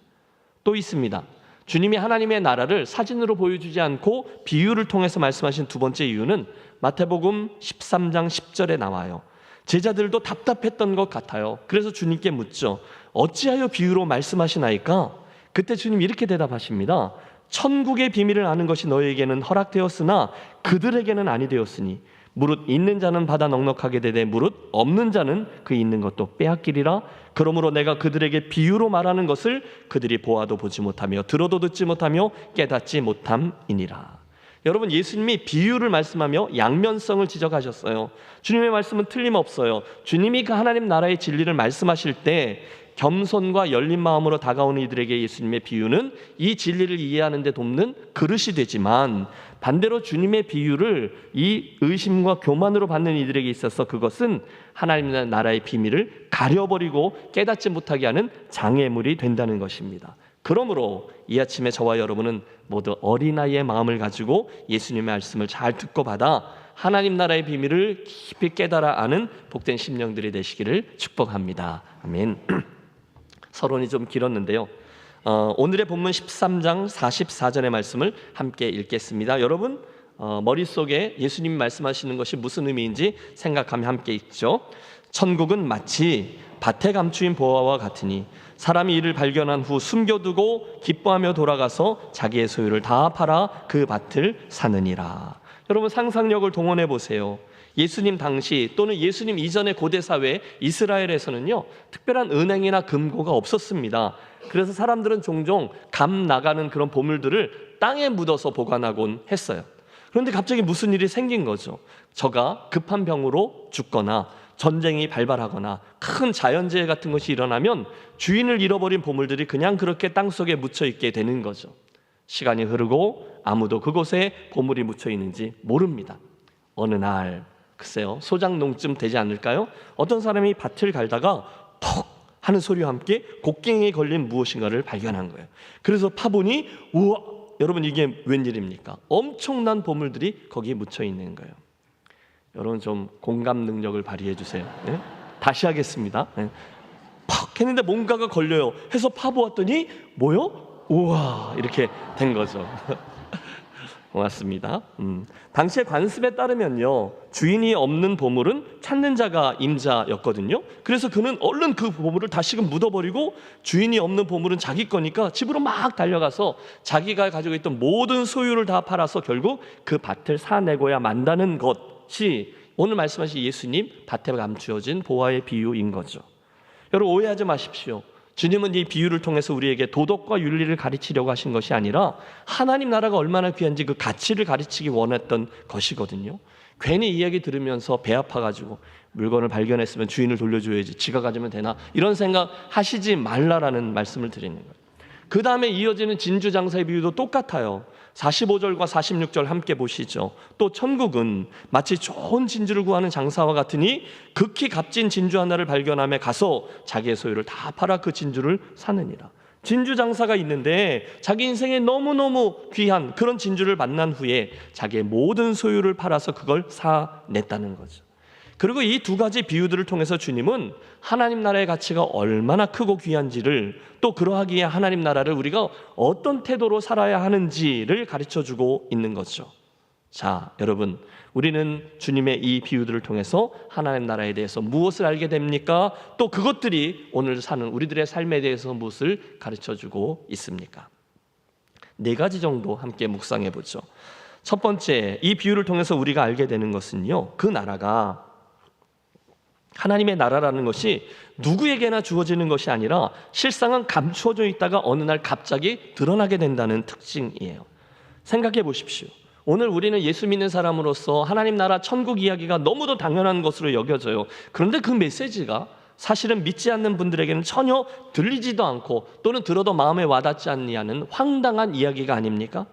[SPEAKER 4] 또 있습니다. 주님이 하나님의 나라를 사진으로 보여주지 않고 비유를 통해서 말씀하신 두 번째 이유는 마태복음 13장 10절에 나와요. 제자들도 답답했던 것 같아요. 그래서 주님께 묻죠. 어찌하여 비유로 말씀하시나이까? 그때 주님 이렇게 대답하십니다. 천국의 비밀을 아는 것이 너희에게는 허락되었으나 그들에게는 아니 되었으니 무릇 있는 자는 받아 넉넉하게 되되 무릇 없는 자는 그 있는 것도 빼앗기리라. 그러므로 내가 그들에게 비유로 말하는 것을 그들이 보아도 보지 못하며 들어도 듣지 못하며 깨닫지 못함이니라. 여러분, 예수님이 비유를 말씀하며 양면성을 지적하셨어요. 주님의 말씀은 틀림없어요. 주님이 그 하나님 나라의 진리를 말씀하실 때 겸손과 열린 마음으로 다가오는 이들에게 예수님의 비유는 이 진리를 이해하는 데 돕는 그릇이 되지만, 반대로 주님의 비유를 이 의심과 교만으로 받는 이들에게 있어서 그것은 하나님 나라의 비밀을 가려버리고 깨닫지 못하게 하는 장애물이 된다는 것입니다. 그러므로 이 아침에 저와 여러분은 모두 어린아이의 마음을 가지고 예수님의 말씀을 잘 듣고 받아 하나님 나라의 비밀을 깊이 깨달아 아는 복된 심령들이 되시기를 축복합니다. 아멘. 서론이 좀 길었는데요. 오늘의 본문 13장 44절의 말씀을 함께 읽겠습니다. 여러분, 머릿속에 예수님이 말씀하시는 것이 무슨 의미인지 생각하며 함께 읽죠. 천국은 마치 밭에 감추인 보화와 같으니 사람이 이를 발견한 후 숨겨두고 기뻐하며 돌아가서 자기의 소유를 다 팔아 그 밭을 사느니라. 여러분, 상상력을 동원해 보세요. 예수님 당시 또는 예수님 이전의 고대 사회 이스라엘에서는요, 특별한 은행이나 금고가 없었습니다. 그래서 사람들은 종종 감 나가는 그런 보물들을 땅에 묻어서 보관하곤 했어요. 그런데 갑자기 무슨 일이 생긴 거죠. 저가 급한 병으로 죽거나 전쟁이 발발하거나 큰 자연재해 같은 것이 일어나면 주인을 잃어버린 보물들이 그냥 그렇게 땅속에 묻혀 있게 되는 거죠. 시간이 흐르고 아무도 그곳에 보물이 묻혀 있는지 모릅니다. 어느 날, 글쎄요, 소장농쯤 되지 않을까요? 어떤 사람이 밭을 갈다가 톡 하는 소리와 함께 곡괭이에 걸린 무엇인가를 발견한 거예요. 그래서 파보니, 우와, 여러분, 이게 웬일입니까? 엄청난 보물들이 거기에 묻혀 있는 거예요. 여러분, 좀 공감 능력을 발휘해 주세요. 네? 다시 하겠습니다. 네. 팍 했는데 뭔가가 걸려요. 해서 파보았더니 뭐요? 우와, 이렇게 된 거죠. 고맙습니다. 당시의 관습에 따르면요, 주인이 없는 보물은 찾는 자가 임자였거든요. 그래서 그는 얼른 그 보물을 다시금 묻어버리고 주인이 없는 보물은 자기 거니까 집으로 막 달려가서 자기가 가지고 있던 모든 소유를 다 팔아서 결국 그 밭을 사내고야 만다는 것이 오늘 말씀하신 예수님 밭에 감추어진 보화의 비유인 거죠. 여러분, 오해하지 마십시오. 주님은 이 비유를 통해서 우리에게 도덕과 윤리를 가르치려고 하신 것이 아니라 하나님 나라가 얼마나 귀한지 그 가치를 가르치기 원했던 것이거든요. 괜히 이야기 들으면서 배 아파가지고 물건을 발견했으면 주인을 돌려줘야지, 지가 가지면 되나, 이런 생각 하시지 말라라는 말씀을 드리는 거예요. 그 다음에 이어지는 진주장사의 비유도 똑같아요. 45절과 46절 함께 보시죠. 또 천국은 마치 좋은 진주를 구하는 장사와 같으니 극히 값진 진주 하나를 발견하며 가서 자기의 소유를 다 팔아 그 진주를 사느니라. 진주 장사가 있는데 자기 인생에 너무너무 귀한 그런 진주를 만난 후에 자기의 모든 소유를 팔아서 그걸 사냈다는 거죠. 그리고 이 두 가지 비유들을 통해서 주님은 하나님 나라의 가치가 얼마나 크고 귀한지를, 또 그러하기에 하나님 나라를 우리가 어떤 태도로 살아야 하는지를 가르쳐주고 있는 거죠. 자, 여러분, 우리는 주님의 이 비유들을 통해서 하나님 나라에 대해서 무엇을 알게 됩니까? 또 그것들이 오늘 사는 우리들의 삶에 대해서 무엇을 가르쳐주고 있습니까? 4가지 정도 함께 묵상해 보죠. 첫 번째, 이 비유를 통해서 우리가 알게 되는 것은요, 그 나라가, 하나님의 나라라는 것이 누구에게나 주어지는 것이 아니라 실상은 감추어져 있다가 어느 날 갑자기 드러나게 된다는 특징이에요. 생각해 보십시오. 오늘 우리는 예수 믿는 사람으로서 하나님 나라 천국 이야기가 너무도 당연한 것으로 여겨져요. 그런데 그 메시지가 사실은 믿지 않는 분들에게는 전혀 들리지도 않고 또는 들어도 마음에 와닿지 않는 황당한 이야기가 아닙니까?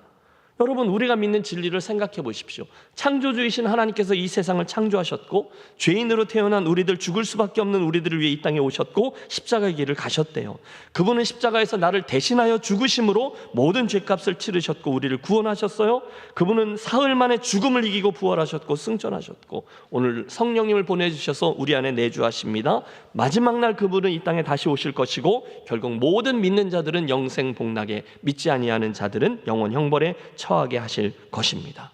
[SPEAKER 4] 여러분, 우리가 믿는 진리를 생각해 보십시오. 창조주이신 하나님께서 이 세상을 창조하셨고 죄인으로 태어난 우리들, 죽을 수밖에 없는 우리들을 위해 이 땅에 오셨고 십자가의 길을 가셨대요. 그분은 십자가에서 나를 대신하여 죽으심으로 모든 죄값을 치르셨고 우리를 구원하셨어요. 그분은 사흘 만에 죽음을 이기고 부활하셨고 승천하셨고 오늘 성령님을 보내주셔서 우리 안에 내주하십니다. 마지막 날 그분은 이 땅에 다시 오실 것이고 결국 모든 믿는 자들은 영생 복락에, 믿지 아니하는 자들은 영원 형벌에 처하게 하실 것입니다.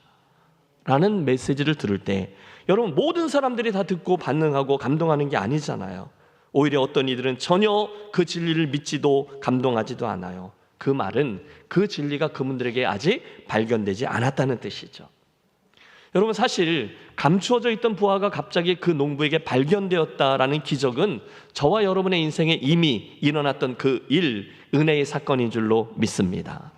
[SPEAKER 4] 라는 메시지를 들을 때 여러분 모든 사람들이 다 듣고 반응하고 감동하는 게 아니잖아요. 오히려 어떤 이들은 전혀 그 진리를 믿지도 감동하지도 않아요. 그 말은 그 진리가 그분들에게 아직 발견되지 않았다는 뜻이죠. 여러분 사실 감추어져 있던 부활가 갑자기 그 농부에게 발견되었다라는 기적은 저와 여러분의 인생에 이미 일어났던 그 일, 은혜의 사건인 줄로 믿습니다.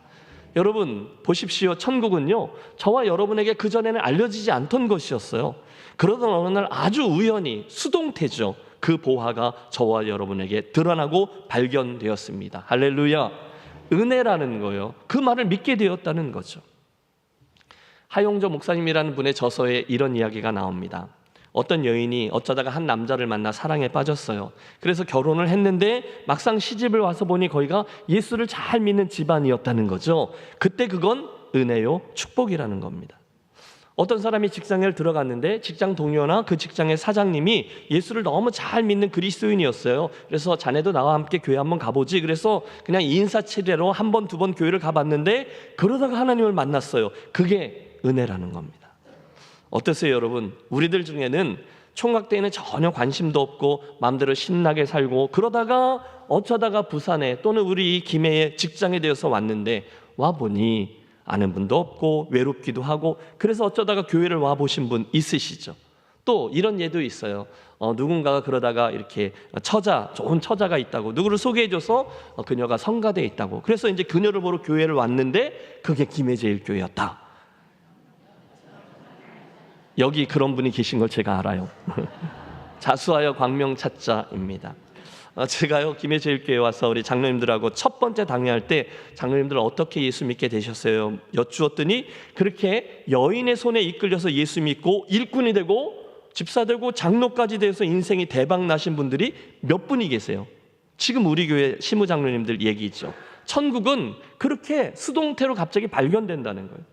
[SPEAKER 4] 여러분 보십시오. 천국은요 저와 여러분에게 그전에는 알려지지 않던 것이었어요. 그러던 어느 날 아주 우연히 수동태죠. 그 보화가 저와 여러분에게 드러나고 발견되었습니다. 할렐루야. 은혜라는 거예요. 그 말을 믿게 되었다는 거죠. 하용조 목사님이라는 분의 저서에 이런 이야기가 나옵니다. 어떤 여인이 어쩌다가 한 남자를 만나 사랑에 빠졌어요. 그래서 결혼을 했는데 막상 시집을 와서 보니 거기가 예수를 잘 믿는 집안이었다는 거죠. 그때 그건 은혜요, 축복이라는 겁니다. 어떤 사람이 직장에 들어갔는데 직장 동료나 그 직장의 사장님이 예수를 너무 잘 믿는 그리스도인이었어요. 그래서 자네도 나와 함께 교회 한번 가보지. 그래서 그냥 인사치레로 한 번, 두 번 교회를 가봤는데 그러다가 하나님을 만났어요. 그게 은혜라는 겁니다. 어떠세요 여러분? 우리들 중에는 총각 때에는 전혀 관심도 없고 마음대로 신나게 살고 그러다가 어쩌다가 부산에 또는 우리 김해에 직장에 되어서 왔는데 와보니 아는 분도 없고 외롭기도 하고 그래서 어쩌다가 교회를 와보신 분 있으시죠? 또 이런 예도 있어요. 누군가가 그러다가 이렇게 좋은 처자가 있다고 누구를 소개해줘서 그녀가 성가대에 있다고 그래서 이제 그녀를 보러 교회를 왔는데 그게 김해제일교회였다. 여기 그런 분이 계신 걸 제가 알아요. 자수하여 광명 찾자입니다. 제가요 김해제일교회 와서 우리 장로님들하고 첫 번째 당회할 때 장로님들 어떻게 예수 믿게 되셨어요? 여쭈었더니 그렇게 여인의 손에 이끌려서 예수 믿고 일꾼이 되고 집사 되고 장로까지 돼서 인생이 대박 나신 분들이 몇 분이 계세요? 지금 우리 교회 시무장로님들 얘기죠. 천국은 그렇게 수동태로 갑자기 발견된다는 거예요.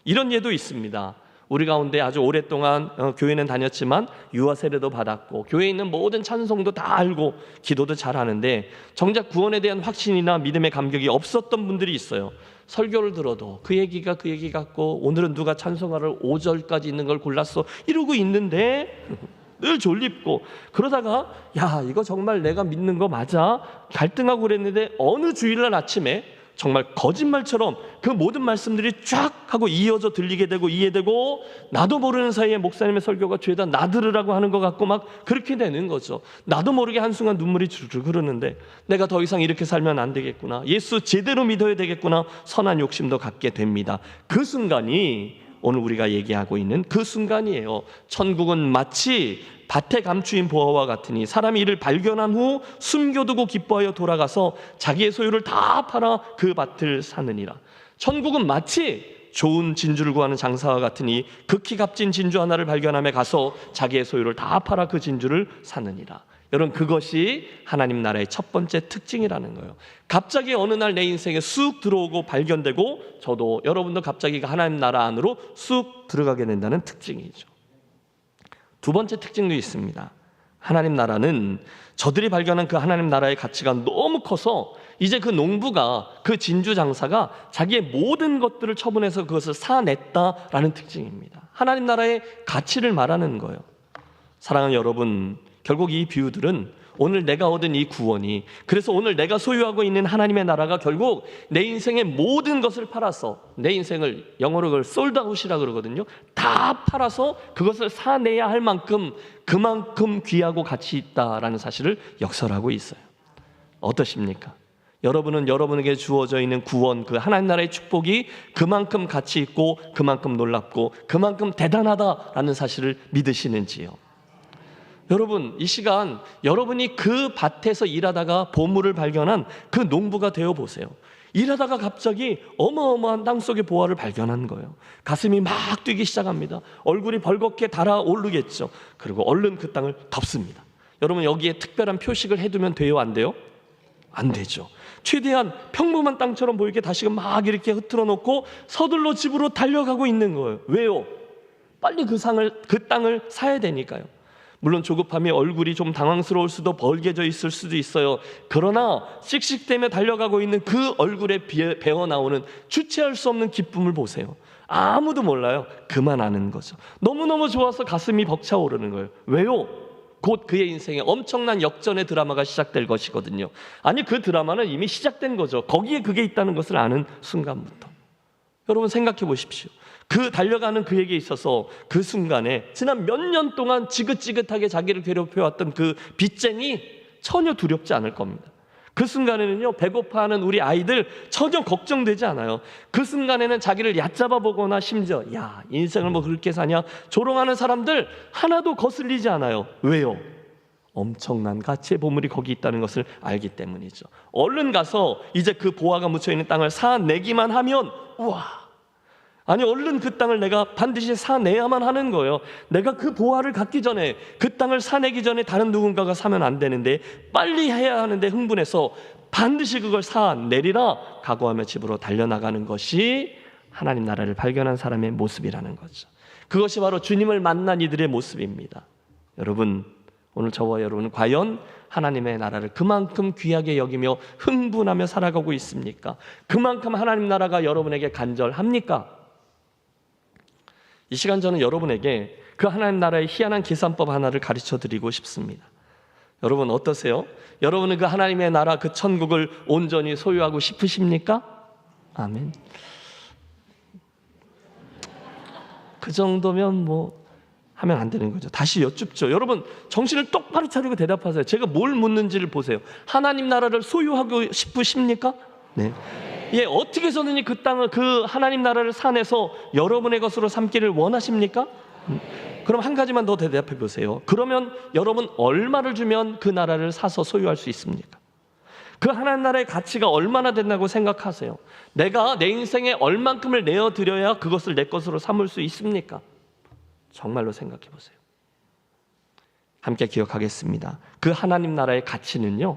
[SPEAKER 4] 이런 예도 있습니다. 우리 가운데 아주 오랫동안 교회는 다녔지만 유아 세례도 받았고 교회에 있는 모든 찬송도 다 알고 기도도 잘 하는데 정작 구원에 대한 확신이나 믿음의 감격이 없었던 분들이 있어요. 설교를 들어도 그 얘기 같고 오늘은 누가 찬송가를 5절까지 있는 걸 골랐어 이러고 있는데 늘 졸립고 그러다가 야 이거 정말 내가 믿는 거 맞아? 갈등하고 그랬는데 어느 주일날 아침에 정말 거짓말처럼 그 모든 말씀들이 쫙 하고 이어져 들리게 되고 이해되고 나도 모르는 사이에 목사님의 설교가 죄다 나들으라고 하는 것 같고 막 그렇게 되는 거죠. 나도 모르게 한순간 눈물이 주르르 흐르는데 내가 더 이상 이렇게 살면 안 되겠구나. 예수 제대로 믿어야 되겠구나. 선한 욕심도 갖게 됩니다. 그 순간이 오늘 우리가 얘기하고 있는 그 순간이에요. 천국은 마치 밭에 감추인 보화와 같으니 사람이 이를 발견한 후 숨겨두고 기뻐하여 돌아가서 자기의 소유를 다 팔아 그 밭을 사느니라. 천국은 마치 좋은 진주를 구하는 장사와 같으니 극히 값진 진주 하나를 발견함에 가서 자기의 소유를 다 팔아 그 진주를 사느니라. 여러분 그것이 하나님 나라의 첫 번째 특징이라는 거예요. 갑자기 어느 날 내 인생에 쑥 들어오고 발견되고 저도 여러분도 갑자기 하나님 나라 안으로 쑥 들어가게 된다는 특징이죠. 두 번째 특징도 있습니다. 하나님 나라는 저들이 발견한 그 하나님 나라의 가치가 너무 커서 이제 그 농부가 그 진주 장사가 자기의 모든 것들을 처분해서 그것을 사냈다라는 특징입니다. 하나님 나라의 가치를 말하는 거예요. 사랑하는 여러분, 결국 이 비유들은 오늘 내가 얻은 이 구원이 그래서 오늘 내가 소유하고 있는 하나님의 나라가 결국 내 인생의 모든 것을 팔아서 내 인생을 영어로 그걸 솔드아웃이라 그러거든요. 다 팔아서 그것을 사내야 할 만큼 그만큼 귀하고 가치 있다라는 사실을 역설하고 있어요. 어떠십니까? 여러분은 여러분에게 주어져 있는 구원 그 하나님 나라의 축복이 그만큼 가치 있고 그만큼 놀랍고 그만큼 대단하다라는 사실을 믿으시는지요? 여러분 이 시간 여러분이 그 밭에서 일하다가 보물을 발견한 그 농부가 되어 보세요. 일하다가 갑자기 어마어마한 땅속의 보화를 발견한 거예요. 가슴이 막 뛰기 시작합니다. 얼굴이 벌겋게 달아오르겠죠. 그리고 얼른 그 땅을 덮습니다. 여러분 여기에 특별한 표식을 해두면 돼요? 안 돼요? 안 되죠. 최대한 평범한 땅처럼 보이게 다시금 막 이렇게 흐트러 놓고 서둘러 집으로 달려가고 있는 거예요. 왜요? 빨리 그 땅을 사야 되니까요. 물론 조급함에 얼굴이 좀 당황스러울 수도 벌개져 있을 수도 있어요. 그러나 씩씩대며 달려가고 있는 그 얼굴에 배어 나오는 주체할 수 없는 기쁨을 보세요. 아무도 몰라요. 그만 아는 거죠. 너무너무 좋아서 가슴이 벅차오르는 거예요. 왜요? 곧 그의 인생에 엄청난 역전의 드라마가 시작될 것이거든요. 아니, 그 드라마는 이미 시작된 거죠. 거기에 그게 있다는 것을 아는 순간부터. 여러분 생각해 보십시오. 그 달려가는 그에게 있어서 그 순간에 지난 몇 년 동안 지긋지긋하게 자기를 괴롭혀왔던 그 빚쟁이 전혀 두렵지 않을 겁니다. 그 순간에는요, 배고파하는 우리 아이들 전혀 걱정되지 않아요. 그 순간에는 자기를 얕잡아 보거나 심지어 야, 인생을 뭐 그렇게 사냐 조롱하는 사람들 하나도 거슬리지 않아요. 왜요? 엄청난 가치의 보물이 거기 있다는 것을 알기 때문이죠. 얼른 가서 이제 그 보화가 묻혀있는 땅을 사내기만 하면 우와, 아니 얼른 그 땅을 내가 반드시 사내야만 하는 거예요. 내가 그 보화를 갖기 전에, 그 땅을 사내기 전에 다른 누군가가 사면 안 되는데 빨리 해야 하는데 흥분해서 반드시 그걸 사내리라 각오하며 집으로 달려나가는 것이 하나님 나라를 발견한 사람의 모습이라는 거죠. 그것이 바로 주님을 만난 이들의 모습입니다. 여러분, 오늘 저와 여러분은 과연 하나님의 나라를 그만큼 귀하게 여기며 흥분하며 살아가고 있습니까? 그만큼 하나님 나라가 여러분에게 간절합니까? 이 시간 저는 여러분에게 그 하나님 나라의 희한한 계산법 하나를 가르쳐 드리고 싶습니다. 여러분 어떠세요? 여러분은 그 하나님의 나라, 그 천국을 온전히 소유하고 싶으십니까? 아멘. 그 정도면 뭐 하면 안 되는 거죠. 다시 여쭙죠. 여러분 정신을 똑바로 차리고 대답하세요. 제가 뭘 묻는지를 보세요. 하나님 나라를 소유하고 싶으십니까? 네. 예, 어떻게 해서든지 그 땅을, 그 하나님 나라를 사내서 여러분의 것으로 삼기를 원하십니까? 그럼 한 가지만 더 대답해 보세요. 그러면 여러분 얼마를 주면 그 나라를 사서 소유할 수 있습니까? 그 하나님 나라의 가치가 얼마나 된다고 생각하세요? 내가 내 인생에 얼만큼을 내어드려야 그것을 내 것으로 삼을 수 있습니까? 정말로 생각해 보세요. 함께 기억하겠습니다. 그 하나님 나라의 가치는요,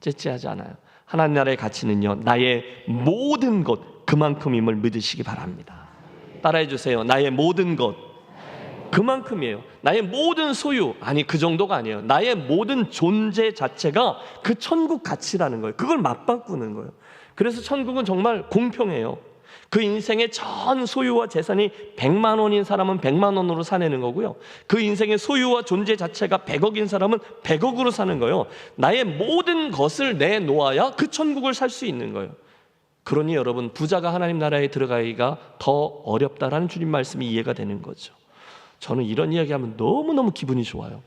[SPEAKER 4] 째째하지 않아요. 하나님 나라의 가치는요, 나의 모든 것 그만큼임을 믿으시기 바랍니다. 따라해 주세요. 나의 모든 것 그만큼이에요. 나의 모든 소유, 아니 그 정도가 아니에요. 나의 모든 존재 자체가 그 천국 가치라는 거예요. 그걸 맞바꾸는 거예요. 그래서 천국은 정말 공평해요. 그 인생의 전 소유와 재산이 100만 원인 사람은 100만 원으로 사내는 거고요. 그 인생의 소유와 존재 자체가 100억인 사람은 100억으로 사는 거예요. 나의 모든 것을 내놓아야 그 천국을 살 수 있는 거예요. 그러니 여러분, 부자가 하나님 나라에 들어가기가 더 어렵다라는 주님 말씀이 이해가 되는 거죠. 저는 이런 이야기하면 너무너무 기분이 좋아요.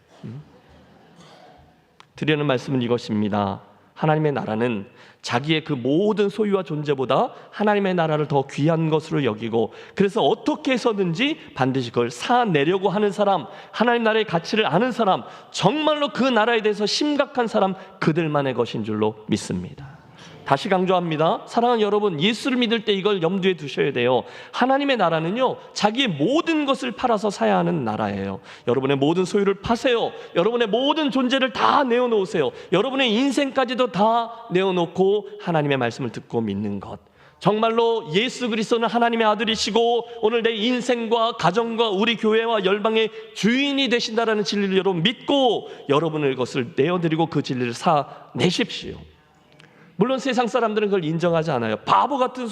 [SPEAKER 4] 드리는 말씀은 이것입니다. 하나님의 나라는 자기의 그 모든 소유와 존재보다 하나님의 나라를 더 귀한 것으로 여기고, 그래서 어떻게 해서든지 반드시 그걸 사내려고 하는 사람, 하나님 나라의 가치를 아는 사람, 정말로 그 나라에 대해서 심각한 사람, 그들만의 것인 줄로 믿습니다. 다시 강조합니다. 사랑하는 여러분, 예수를 믿을 때 이걸 염두에 두셔야 돼요. 하나님의 나라는요, 자기의 모든 것을 팔아서 사야 하는 나라예요. 여러분의 모든 소유를 파세요. 여러분의 모든 존재를 다 내어놓으세요. 여러분의 인생까지도 다 내어놓고 하나님의 말씀을 듣고 믿는 것. 정말로 예수 그리스도는 하나님의 아들이시고 오늘 내 인생과 가정과 우리 교회와 열방의 주인이 되신다라는 진리를 여러분 믿고 여러분의 것을 내어드리고 그 진리를 사내십시오. 물론 세상 사람들은 그걸 인정하지 않아요. 바보 같은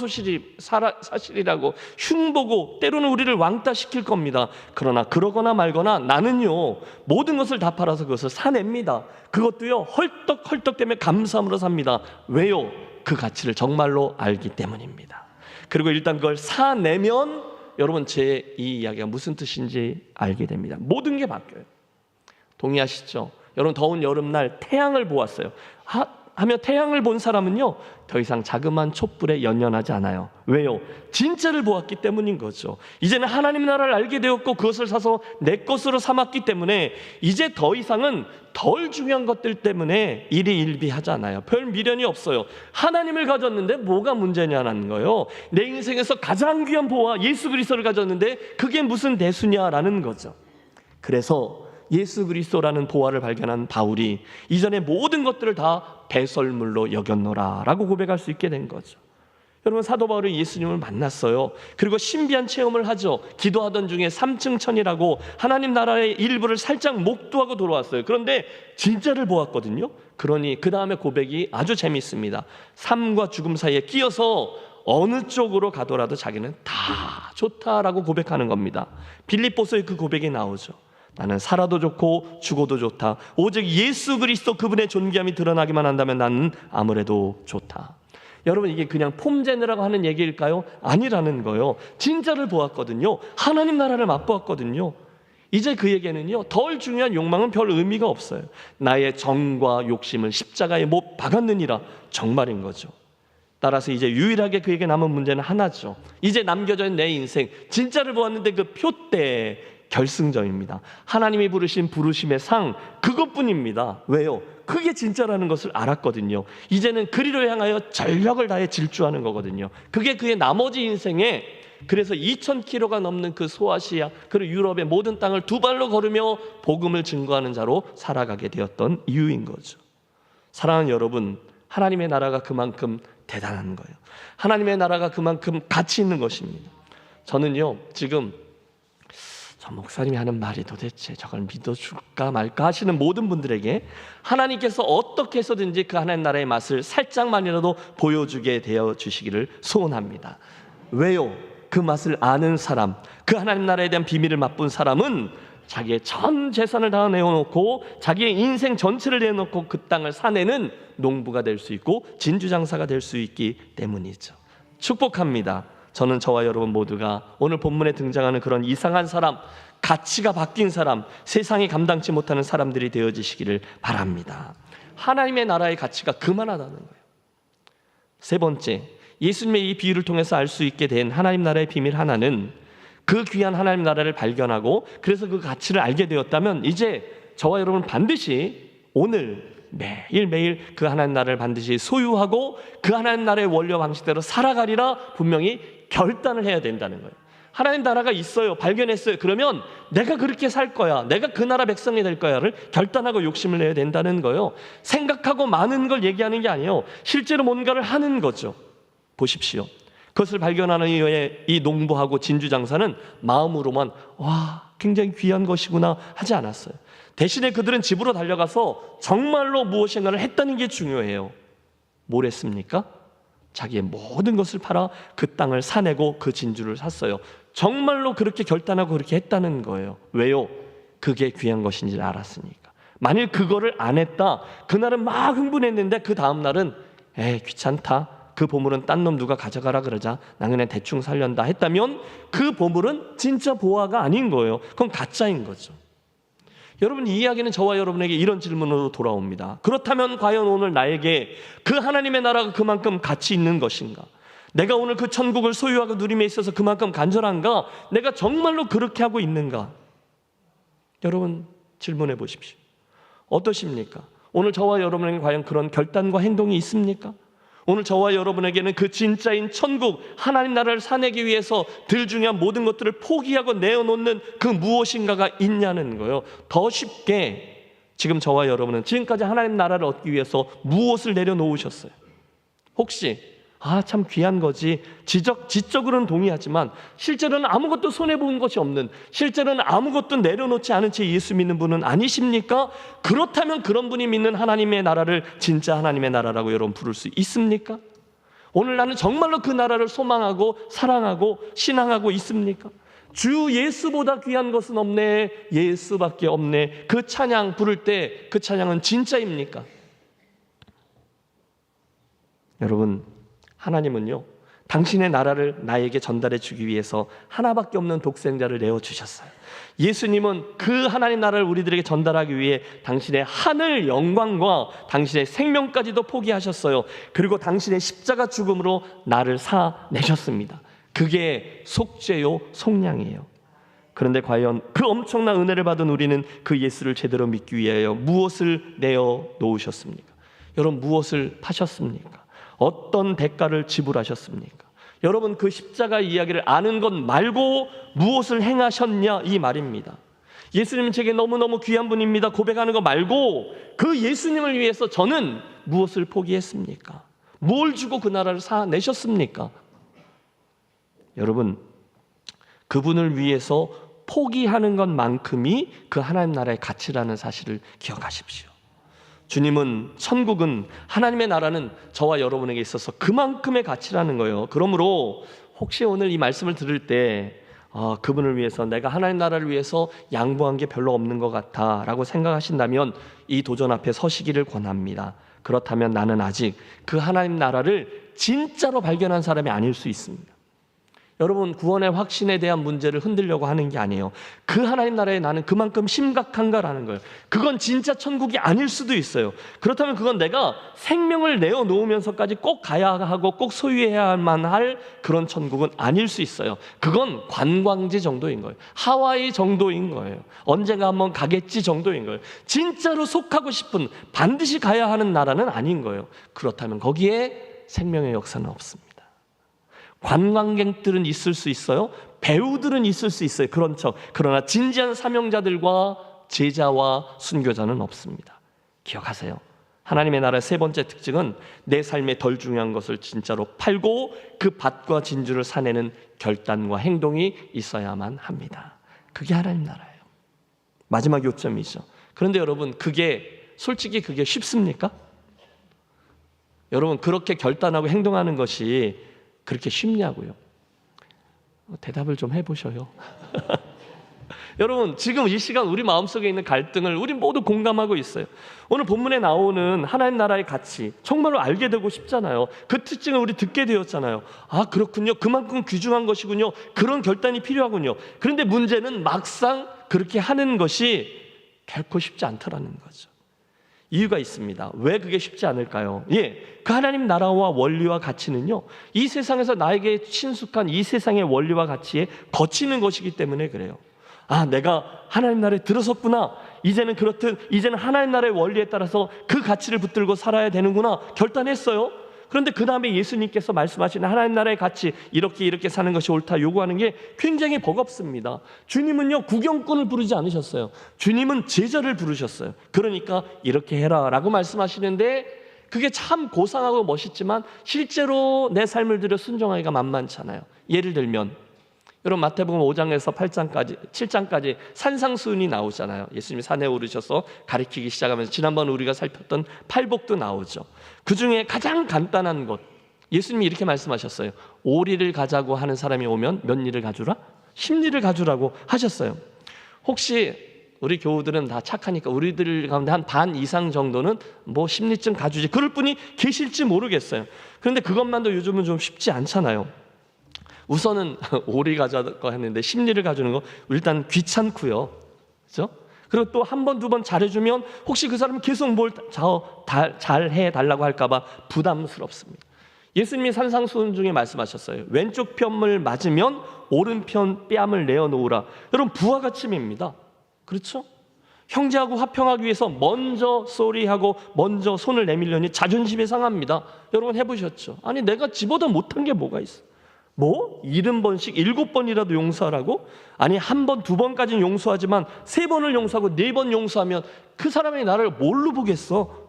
[SPEAKER 4] 사실이라고 흉보고 때로는 우리를 왕따시킬 겁니다. 그러나 그러거나 말거나 나는요, 모든 것을 다 팔아서 그것을 사냅니다. 그것도요, 헐떡헐떡대며 감사함으로 삽니다. 왜요? 그 가치를 정말로 알기 때문입니다. 그리고 일단 그걸 사내면 여러분, 제 이 이야기가 무슨 뜻인지 알게 됩니다. 모든 게 바뀌어요. 동의하시죠? 여러분, 더운 여름날 태양을 보았어요. 하며 태양을 본 사람은요, 더 이상 자그마한 촛불에 연연하지 않아요. 왜요? 진짜를 보았기 때문인 거죠. 이제는 하나님 나라를 알게 되었고 그것을 사서 내 것으로 삼았기 때문에 이제 더 이상은 덜 중요한 것들 때문에 일희일비하지 않아요. 별 미련이 없어요. 하나님을 가졌는데 뭐가 문제냐라는 거예요. 내 인생에서 가장 귀한 보화 예수 그리스도를 가졌는데 그게 무슨 대수냐라는 거죠. 그래서 예수 그리스도라는 보화를 발견한 바울이 이전의 모든 것들을 다 배설물로 여겼노라 라고 고백할 수 있게 된 거죠. 여러분, 사도 바울이 예수님을 만났어요. 그리고 신비한 체험을 하죠. 기도하던 중에 3층 천이라고 하나님 나라의 일부를 살짝 목도하고 돌아왔어요. 그런데 진짜를 보았거든요. 그러니 그 다음에 고백이 아주 재미있습니다. 삶과 죽음 사이에 끼어서 어느 쪽으로 가더라도 자기는 다 좋다라고 고백하는 겁니다. 빌립보서에 그 고백이 나오죠. 나는 살아도 좋고 죽어도 좋다. 오직 예수 그리스도 그분의 존귀함이 드러나기만 한다면 나는 아무래도 좋다. 여러분, 이게 그냥 폼제느라고 하는 얘기일까요? 아니라는 거예요. 진짜를 보았거든요. 하나님 나라를 맛보았거든요. 이제 그에게는요, 덜 중요한 욕망은 별 의미가 없어요. 나의 정과 욕심을 십자가에 못 박았느니라. 정말인 거죠. 따라서 이제 유일하게 그에게 남은 문제는 하나죠. 이제 남겨져 있는 내 인생, 진짜를 보았는데 그 표대 결승점입니다. 하나님이 부르신 부르심의 상, 그것뿐입니다. 왜요? 그게 진짜라는 것을 알았거든요. 이제는 그리로 향하여 전력을 다해 질주하는 거거든요. 그게 그의 나머지 인생에, 그래서 2000km가 넘는 그 소아시아 그리고 유럽의 모든 땅을 두 발로 걸으며 복음을 증거하는 자로 살아가게 되었던 이유인 거죠. 사랑하는 여러분, 하나님의 나라가 그만큼 대단한 거예요. 하나님의 나라가 그만큼 가치 있는 것입니다. 저는요, 지금 저 목사님이 하는 말이 도대체 저걸 믿어줄까 말까 하시는 모든 분들에게 하나님께서 어떻게 해서든지 그 하나님 나라의 맛을 살짝만이라도 보여주게 되어 주시기를 소원합니다. 왜요? 그 맛을 아는 사람, 그 하나님 나라에 대한 비밀을 맛본 사람은 자기의 전 재산을 다 내어놓고 자기의 인생 전체를 내어놓고 그 땅을 사내는 농부가 될 수 있고 진주장사가 될 수 있기 때문이죠. 축복합니다. 저는 저와 여러분 모두가 오늘 본문에 등장하는 그런 이상한 사람, 가치가 바뀐 사람, 세상이 감당치 못하는 사람들이 되어지시기를 바랍니다. 하나님의 나라의 가치가 그만하다는 거예요. 세 번째, 예수님의 이 비유를 통해서 알 수 있게 된 하나님 나라의 비밀 하나는 그 귀한 하나님 나라를 발견하고 그래서 그 가치를 알게 되었다면 이제 저와 여러분은 반드시 오늘 매일매일 그 하나님 나라를 반드시 소유하고 그 하나님 나라의 원료 방식대로 살아가리라 분명히 결단을 해야 된다는 거예요. 하나님 나라가 있어요. 발견했어요. 그러면 내가 그렇게 살 거야. 내가 그 나라 백성이 될 거야를 결단하고 욕심을 내야 된다는 거예요. 생각하고 많은 걸 얘기하는 게 아니에요. 실제로 뭔가를 하는 거죠. 보십시오. 그것을 발견하는 이후에 이 농부하고 진주장사는 마음으로만 와, 굉장히 귀한 것이구나 하지 않았어요. 대신에 그들은 집으로 달려가서 정말로 무엇인가를 했다는 게 중요해요. 뭘 했습니까? 자기의 모든 것을 팔아 그 땅을 사내고 그 진주를 샀어요. 정말로 그렇게 결단하고 그렇게 했다는 거예요. 왜요? 그게 귀한 것인지 알았으니까. 만일 그거를 안 했다, 그날은 막 흥분했는데 그 다음날은 귀찮다, 그 보물은 딴 놈 누가 가져가라 그러자 나 그냥 대충 살련다 했다면 그 보물은 진짜 보화가 아닌 거예요. 그건 가짜인 거죠. 여러분, 이 이야기는 저와 여러분에게 이런 질문으로 돌아옵니다. 그렇다면 과연 오늘 나에게 그 하나님의 나라가 그만큼 가치 있는 것인가? 내가 오늘 그 천국을 소유하고 누림에 있어서 그만큼 간절한가? 내가 정말로 그렇게 하고 있는가? 여러분, 질문해 보십시오. 어떠십니까? 오늘 저와 여러분에게 과연 그런 결단과 행동이 있습니까? 오늘 저와 여러분에게는 그 진짜인 천국, 하나님 나라를 사내기 위해서 들 중요한 모든 것들을 포기하고 내어놓는 그 무엇인가가 있냐는 거예요. 더 쉽게 지금 저와 여러분은 지금까지 하나님 나라를 얻기 위해서 무엇을 내려놓으셨어요? 혹시 참 귀한 거지, 지적으로는 동의하지만 실제로는 아무것도 손해본 것이 없는, 실제로는 아무것도 내려놓지 않은 채 예수 믿는 분은 아니십니까? 그렇다면 그런 분이 믿는 하나님의 나라를 진짜 하나님의 나라라고 여러분 부를 수 있습니까? 오늘 나는 정말로 그 나라를 소망하고 사랑하고 신앙하고 있습니까? 주 예수보다 귀한 것은 없네, 예수밖에 없네, 그 찬양 부를 때 그 찬양은 진짜입니까? 여러분, 하나님은요, 당신의 나라를 나에게 전달해 주기 위해서 하나밖에 없는 독생자를 내어주셨어요. 예수님은 그 하나님 나라를 우리들에게 전달하기 위해 당신의 하늘 영광과 당신의 생명까지도 포기하셨어요. 그리고 당신의 십자가 죽음으로 나를 사내셨습니다. 그게 속죄요, 속량이에요. 그런데 과연 그 엄청난 은혜를 받은 우리는 그 예수를 제대로 믿기 위하여 무엇을 내어놓으셨습니까? 여러분, 무엇을 파셨습니까? 어떤 대가를 지불하셨습니까? 여러분, 그 십자가 이야기를 아는 것 말고 무엇을 행하셨냐, 이 말입니다. 예수님은 제게 너무너무 귀한 분입니다 고백하는 거 말고 그 예수님을 위해서 저는 무엇을 포기했습니까? 뭘 주고 그 나라를 사내셨습니까? 여러분, 그분을 위해서 포기하는 것만큼이 그 하나님 나라의 가치라는 사실을 기억하십시오. 주님은 천국은 하나님의 나라는 저와 여러분에게 있어서 그만큼의 가치라는 거예요. 그러므로 혹시 오늘 이 말씀을 들을 때 그분을 위해서 내가 하나님 나라를 위해서 양보한 게 별로 없는 것 같아 라고 생각하신다면 이 도전 앞에 서시기를 권합니다. 그렇다면 나는 아직 그 하나님 나라를 진짜로 발견한 사람이 아닐 수 있습니다. 여러분, 구원의 확신에 대한 문제를 흔들려고 하는 게 아니에요. 그 하나님 나라에 나는 그만큼 심각한가라는 거예요. 그건 진짜 천국이 아닐 수도 있어요. 그렇다면 그건 내가 생명을 내어놓으면서까지 꼭 가야 하고 꼭 소유해야만 할 그런 천국은 아닐 수 있어요. 그건 관광지 정도인 거예요. 하와이 정도인 거예요. 언젠가 한번 가겠지 정도인 거예요. 진짜로 속하고 싶은, 반드시 가야 하는 나라는 아닌 거예요. 그렇다면 거기에 생명의 역사는 없습니다. 관광객들은 있을 수 있어요. 배우들은 있을 수 있어요. 그런 척. 그러나 진지한 사명자들과 제자와 순교자는 없습니다. 기억하세요. 하나님의 나라의 세 번째 특징은 내 삶에 덜 중요한 것을 진짜로 팔고 그 밭과 진주를 사내는 결단과 행동이 있어야만 합니다. 그게 하나님 나라예요. 마지막 요점이죠. 그런데 여러분, 솔직히 그게 쉽습니까? 여러분, 그렇게 결단하고 행동하는 것이 그렇게 쉽냐고요? 대답을 좀 해보셔요. 여러분, 지금 이 시간 우리 마음속에 있는 갈등을 우리 모두 공감하고 있어요. 오늘 본문에 나오는 하나님 나라의 가치 정말로 알게 되고 싶잖아요. 그 특징을 우리 듣게 되었잖아요. 아, 그렇군요. 그만큼 귀중한 것이군요. 그런 결단이 필요하군요. 그런데 문제는 막상 그렇게 하는 것이 결코 쉽지 않더라는 거죠. 이유가 있습니다. 왜 그게 쉽지 않을까요? 그 하나님 나라와 원리와 가치는요, 이 세상에서 나에게 친숙한 이 세상의 원리와 가치에 거치는 것이기 때문에 그래요. 아, 내가 하나님 나라에 들어섰구나. 이제는 이제는 하나님 나라의 원리에 따라서 그 가치를 붙들고 살아야 되는구나. 결단했어요. 그런데 그 다음에 예수님께서 말씀하시는 하나님 나라의 가치, 이렇게 사는 것이 옳다 요구하는 게 굉장히 버겁습니다. 주님은요, 구경꾼을 부르지 않으셨어요. 주님은 제자를 부르셨어요. 그러니까 이렇게 해라 라고 말씀하시는데, 그게 참 고상하고 멋있지만 실제로 내 삶을 들여 순종하기가 만만찮아요. 예를 들면 여러분, 마태복음 5장에서 7장까지 산상수훈이 나오잖아요. 예수님이 산에 오르셔서 가르치기 시작하면서 지난번 우리가 살폈던 팔복도 나오죠. 그 중에 가장 간단한 것, 예수님이 이렇게 말씀하셨어요. 오리를 가자고 하는 사람이 오면 몇 리를 가주라? 10리를 가주라고 하셨어요. 혹시 우리 교우들은 다 착하니까 우리들 가운데 한 반 이상 정도는 10리쯤 가주지, 그럴 분이 계실지 모르겠어요. 그런데 그것만도 요즘은 좀 쉽지 않잖아요. 우선은 오리 가자고 했는데 10리를 가주는 거 일단 귀찮고요, 그렇죠? 그리고 또 한 번, 두 번 잘해주면 혹시 그 사람이 계속 뭘 잘해 달라고 할까봐 부담스럽습니다. 예수님이 산상수훈 중에 말씀하셨어요. 왼쪽 편을 맞으면 오른편 뺨을 내어놓으라. 여러분, 부하가침입니다. 그렇죠? 형제하고 화평하기 위해서 먼저 쏘리하고 먼저 손을 내밀려니 자존심이 상합니다. 여러분, 해보셨죠? 아니, 내가 지보다 못한 게 뭐가 있어? 70번씩 7번이라도 용서하라고? 아니, 1번, 2번까지는 용서하지만 3번을 용서하고 4번 용서하면 그 사람이 나를 뭘로 보겠어?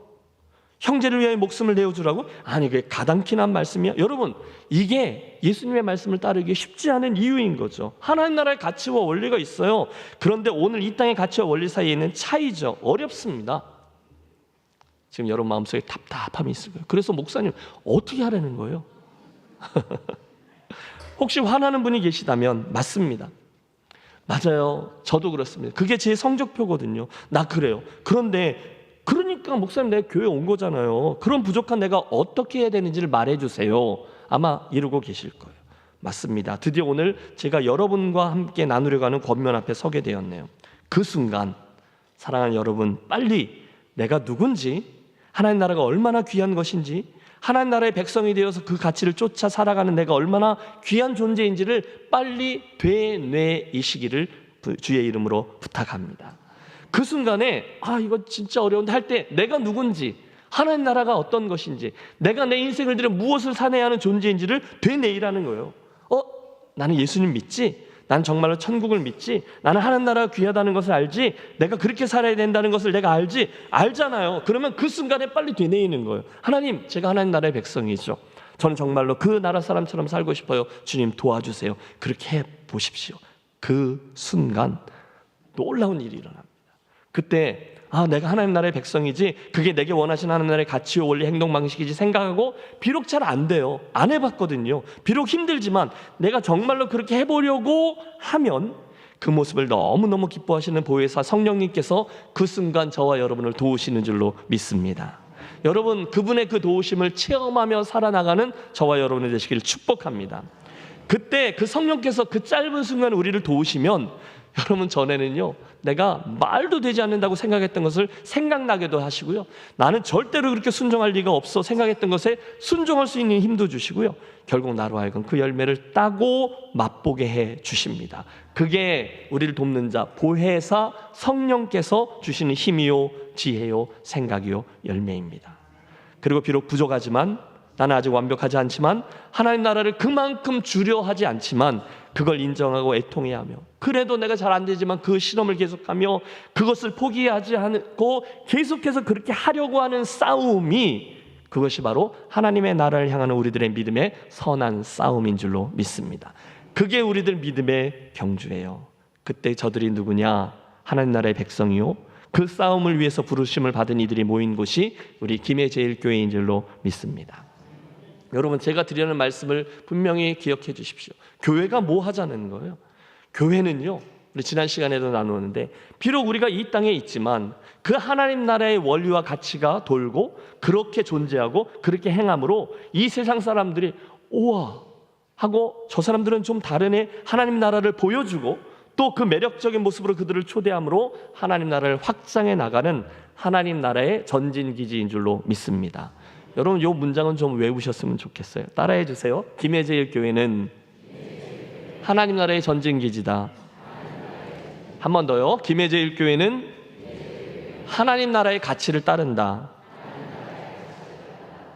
[SPEAKER 4] 형제를 위하여 목숨을 내어주라고? 아니, 그게 가당키 난 말씀이야? 여러분, 이게 예수님의 말씀을 따르기 쉽지 않은 이유인 거죠. 하나님 나라의 가치와 원리가 있어요. 그런데 오늘 이 땅의 가치와 원리 사이에 있는 차이죠. 어렵습니다. 지금 여러분 마음속에 답답함이 있을 거예요. 그래서 목사님, 어떻게 하라는 거예요? 혹시 화나는 분이 계시다면 맞습니다. 맞아요. 저도 그렇습니다. 그게 제 성적표거든요. 나 그래요. 그러니까 목사님, 내가 교회 온 거잖아요. 그런 부족한 내가 어떻게 해야 되는지를 말해주세요. 아마 이러고 계실 거예요. 맞습니다. 드디어 오늘 제가 여러분과 함께 나누려고 하는 권면 앞에 서게 되었네요. 그 순간 사랑하는 여러분, 빨리 내가 누군지, 하나님 나라가 얼마나 귀한 것인지, 하나님 나라의 백성이 되어서 그 가치를 쫓아 살아가는 내가 얼마나 귀한 존재인지를 빨리 되뇌이시기를 주의 이름으로 부탁합니다. 그 순간에 이거 진짜 어려운데 할 때 내가 누군지, 하나님 나라가 어떤 것인지, 내가 내 인생을 들여 무엇을 사내야 하는 존재인지를 되뇌이라는 거예요. 나는 예수님 믿지? 난 정말로 천국을 믿지? 나는 하나님 나라가 귀하다는 것을 알지? 내가 그렇게 살아야 된다는 것을 내가 알잖아요. 그러면 그 순간에 빨리 되뇌이는 거예요. 하나님, 제가 하나님 나라의 백성이죠. 저는 정말로 그 나라 사람처럼 살고 싶어요. 주님, 도와주세요. 그렇게 해보십시오. 그 순간 놀라운 일이 일어납니다. 그때 내가 하나님 나라의 백성이지, 그게 내게 원하시는 하나님 나라의 가치, 원리, 행동 방식이지 생각하고, 비록 잘 안 돼요. 안 해봤거든요. 비록 힘들지만 내가 정말로 그렇게 해보려고 하면 그 모습을 너무너무 기뻐하시는 보혜사 성령님께서 그 순간 저와 여러분을 도우시는 줄로 믿습니다. 여러분, 그분의 그 도우심을 체험하며 살아나가는 저와 여러분이 되시기를 축복합니다. 그때 그 성령께서 그 짧은 순간 우리를 도우시면, 여러분, 전에는요 내가 말도 되지 않는다고 생각했던 것을 생각나게도 하시고요, 나는 절대로 그렇게 순종할 리가 없어 생각했던 것에 순종할 수 있는 힘도 주시고요, 결국 나로 하여금 그 열매를 따고 맛보게 해 주십니다. 그게 우리를 돕는 자 보혜사 성령께서 주시는 힘이요, 지혜요, 생각이요, 열매입니다. 그리고 비록 부족하지만, 나는 아직 완벽하지 않지만, 하나님 나라를 그만큼 주려 하지 않지만 그걸 인정하고 애통해야 하며, 그래도 내가 잘 안 되지만 그 실험을 계속하며 그것을 포기하지 않고 계속해서 그렇게 하려고 하는 싸움이, 그것이 바로 하나님의 나라를 향하는 우리들의 믿음의 선한 싸움인 줄로 믿습니다. 그게 우리들 믿음의 경주예요. 그때 저들이 누구냐? 하나님 나라의 백성이요, 그 싸움을 위해서 부르심을 받은 이들이 모인 곳이 우리 김해제일교회인 줄로 믿습니다. 여러분, 제가 드리는 말씀을 분명히 기억해 주십시오. 교회가 뭐 하자는 거예요? 교회는요, 우리 지난 시간에도 나누었는데, 비록 우리가 이 땅에 있지만 그 하나님 나라의 원리와 가치가 돌고 그렇게 존재하고 그렇게 행함으로 이 세상 사람들이 우와 하고, 저 사람들은 좀 다르네, 하나님 나라를 보여주고 또 그 매력적인 모습으로 그들을 초대함으로 하나님 나라를 확장해 나가는 하나님 나라의 전진기지인 줄로 믿습니다. 여러분, 이 문장은 좀 외우셨으면 좋겠어요. 따라해 주세요. 김해제일교회는 하나님 나라의 전진기지다. 한 번 더요. 김해제일교회는 하나님 나라의 가치를 따른다.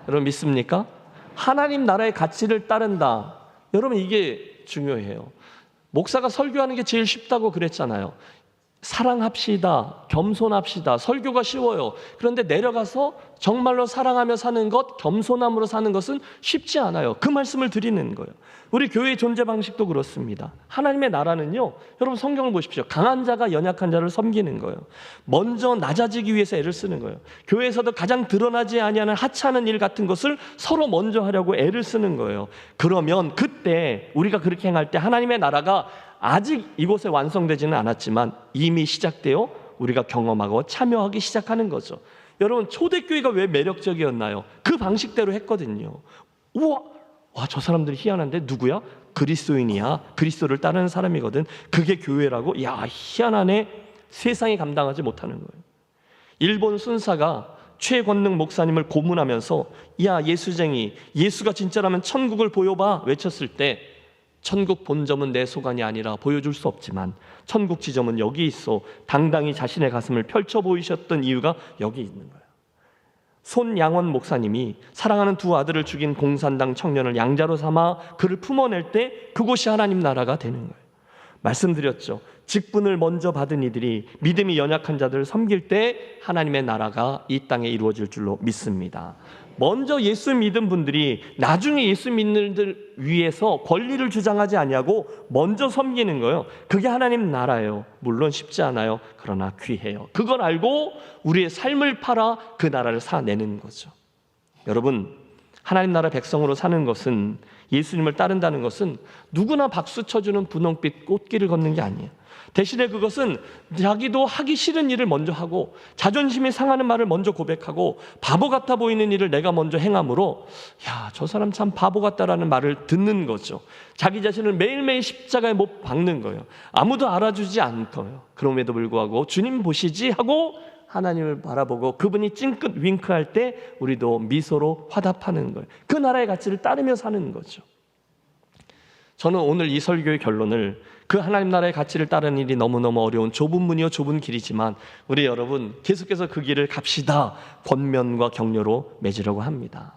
[SPEAKER 4] 여러분, 믿습니까? 하나님 나라의 가치를 따른다. 여러분, 이게 중요해요. 목사가 설교하는 게 제일 쉽다고 그랬잖아요. 사랑합시다, 겸손합시다. 설교가 쉬워요. 그런데 내려가서 정말로 사랑하며 사는 것, 겸손함으로 사는 것은 쉽지 않아요. 그 말씀을 드리는 거예요. 우리 교회의 존재 방식도 그렇습니다. 하나님의 나라는요, 여러분 성경을 보십시오. 강한 자가 연약한 자를 섬기는 거예요. 먼저 낮아지기 위해서 애를 쓰는 거예요. 교회에서도 가장 드러나지 아니하는 하찮은 일 같은 것을 서로 먼저 하려고 애를 쓰는 거예요. 그러면 그때 우리가 그렇게 행할 때 하나님의 나라가 아직 이곳에 완성되지는 않았지만 이미 시작되어 우리가 경험하고 참여하기 시작하는 거죠. 여러분, 초대교회가 왜 매력적이었나요? 그 방식대로 했거든요. 우와, 와, 저 사람들이 희한한데 누구야? 그리스도인이야. 그리스도를 따르는 사람이거든. 그게 교회라고? 야, 희한하네. 세상이 감당하지 못하는 거예요. 일본 순사가 최권능 목사님을 고문하면서 야, 예수쟁이, 예수가 진짜라면 천국을 보여봐 외쳤을 때, 천국 본점은 내 소관이 아니라 보여줄 수 없지만 천국 지점은 여기 있어 당당히 자신의 가슴을 펼쳐 보이셨던 이유가 여기 있는 거예요. 손양원 목사님이 사랑하는 두 아들을 죽인 공산당 청년을 양자로 삼아 그를 품어낼 때 그곳이 하나님 나라가 되는 거예요. 말씀드렸죠. 직분을 먼저 받은 이들이 믿음이 연약한 자들을 섬길 때 하나님의 나라가 이 땅에 이루어질 줄로 믿습니다. 먼저 예수 믿은 분들이 나중에 예수 믿는 들 위해서 권리를 주장하지 아니하고 먼저 섬기는 거예요. 그게 하나님 나라예요. 물론 쉽지 않아요. 그러나 귀해요. 그걸 알고 우리의 삶을 팔아 그 나라를 사내는 거죠. 여러분, 하나님 나라 백성으로 사는 것은, 예수님을 따른다는 것은 누구나 박수 쳐주는 분홍빛 꽃길을 걷는 게 아니에요. 대신에 그것은 자기도 하기 싫은 일을 먼저 하고 자존심이 상하는 말을 먼저 고백하고 바보 같아 보이는 일을 내가 먼저 행함으로 야, 저 사람 참 바보 같다라는 말을 듣는 거죠. 자기 자신을 매일매일 십자가에 못 박는 거예요. 아무도 알아주지 않고요. 그럼에도 불구하고 주님 보시지 하고 하나님을 바라보고 그분이 찡긋 윙크할 때 우리도 미소로 화답하는 거예요. 그 나라의 가치를 따르며 사는 거죠. 저는 오늘 이 설교의 결론을, 그 하나님 나라의 가치를 따르는 일이 너무너무 어려운 좁은 문이요 좁은 길이지만 우리 여러분 계속해서 그 길을 갑시다, 권면과 격려로 맺으려고 합니다.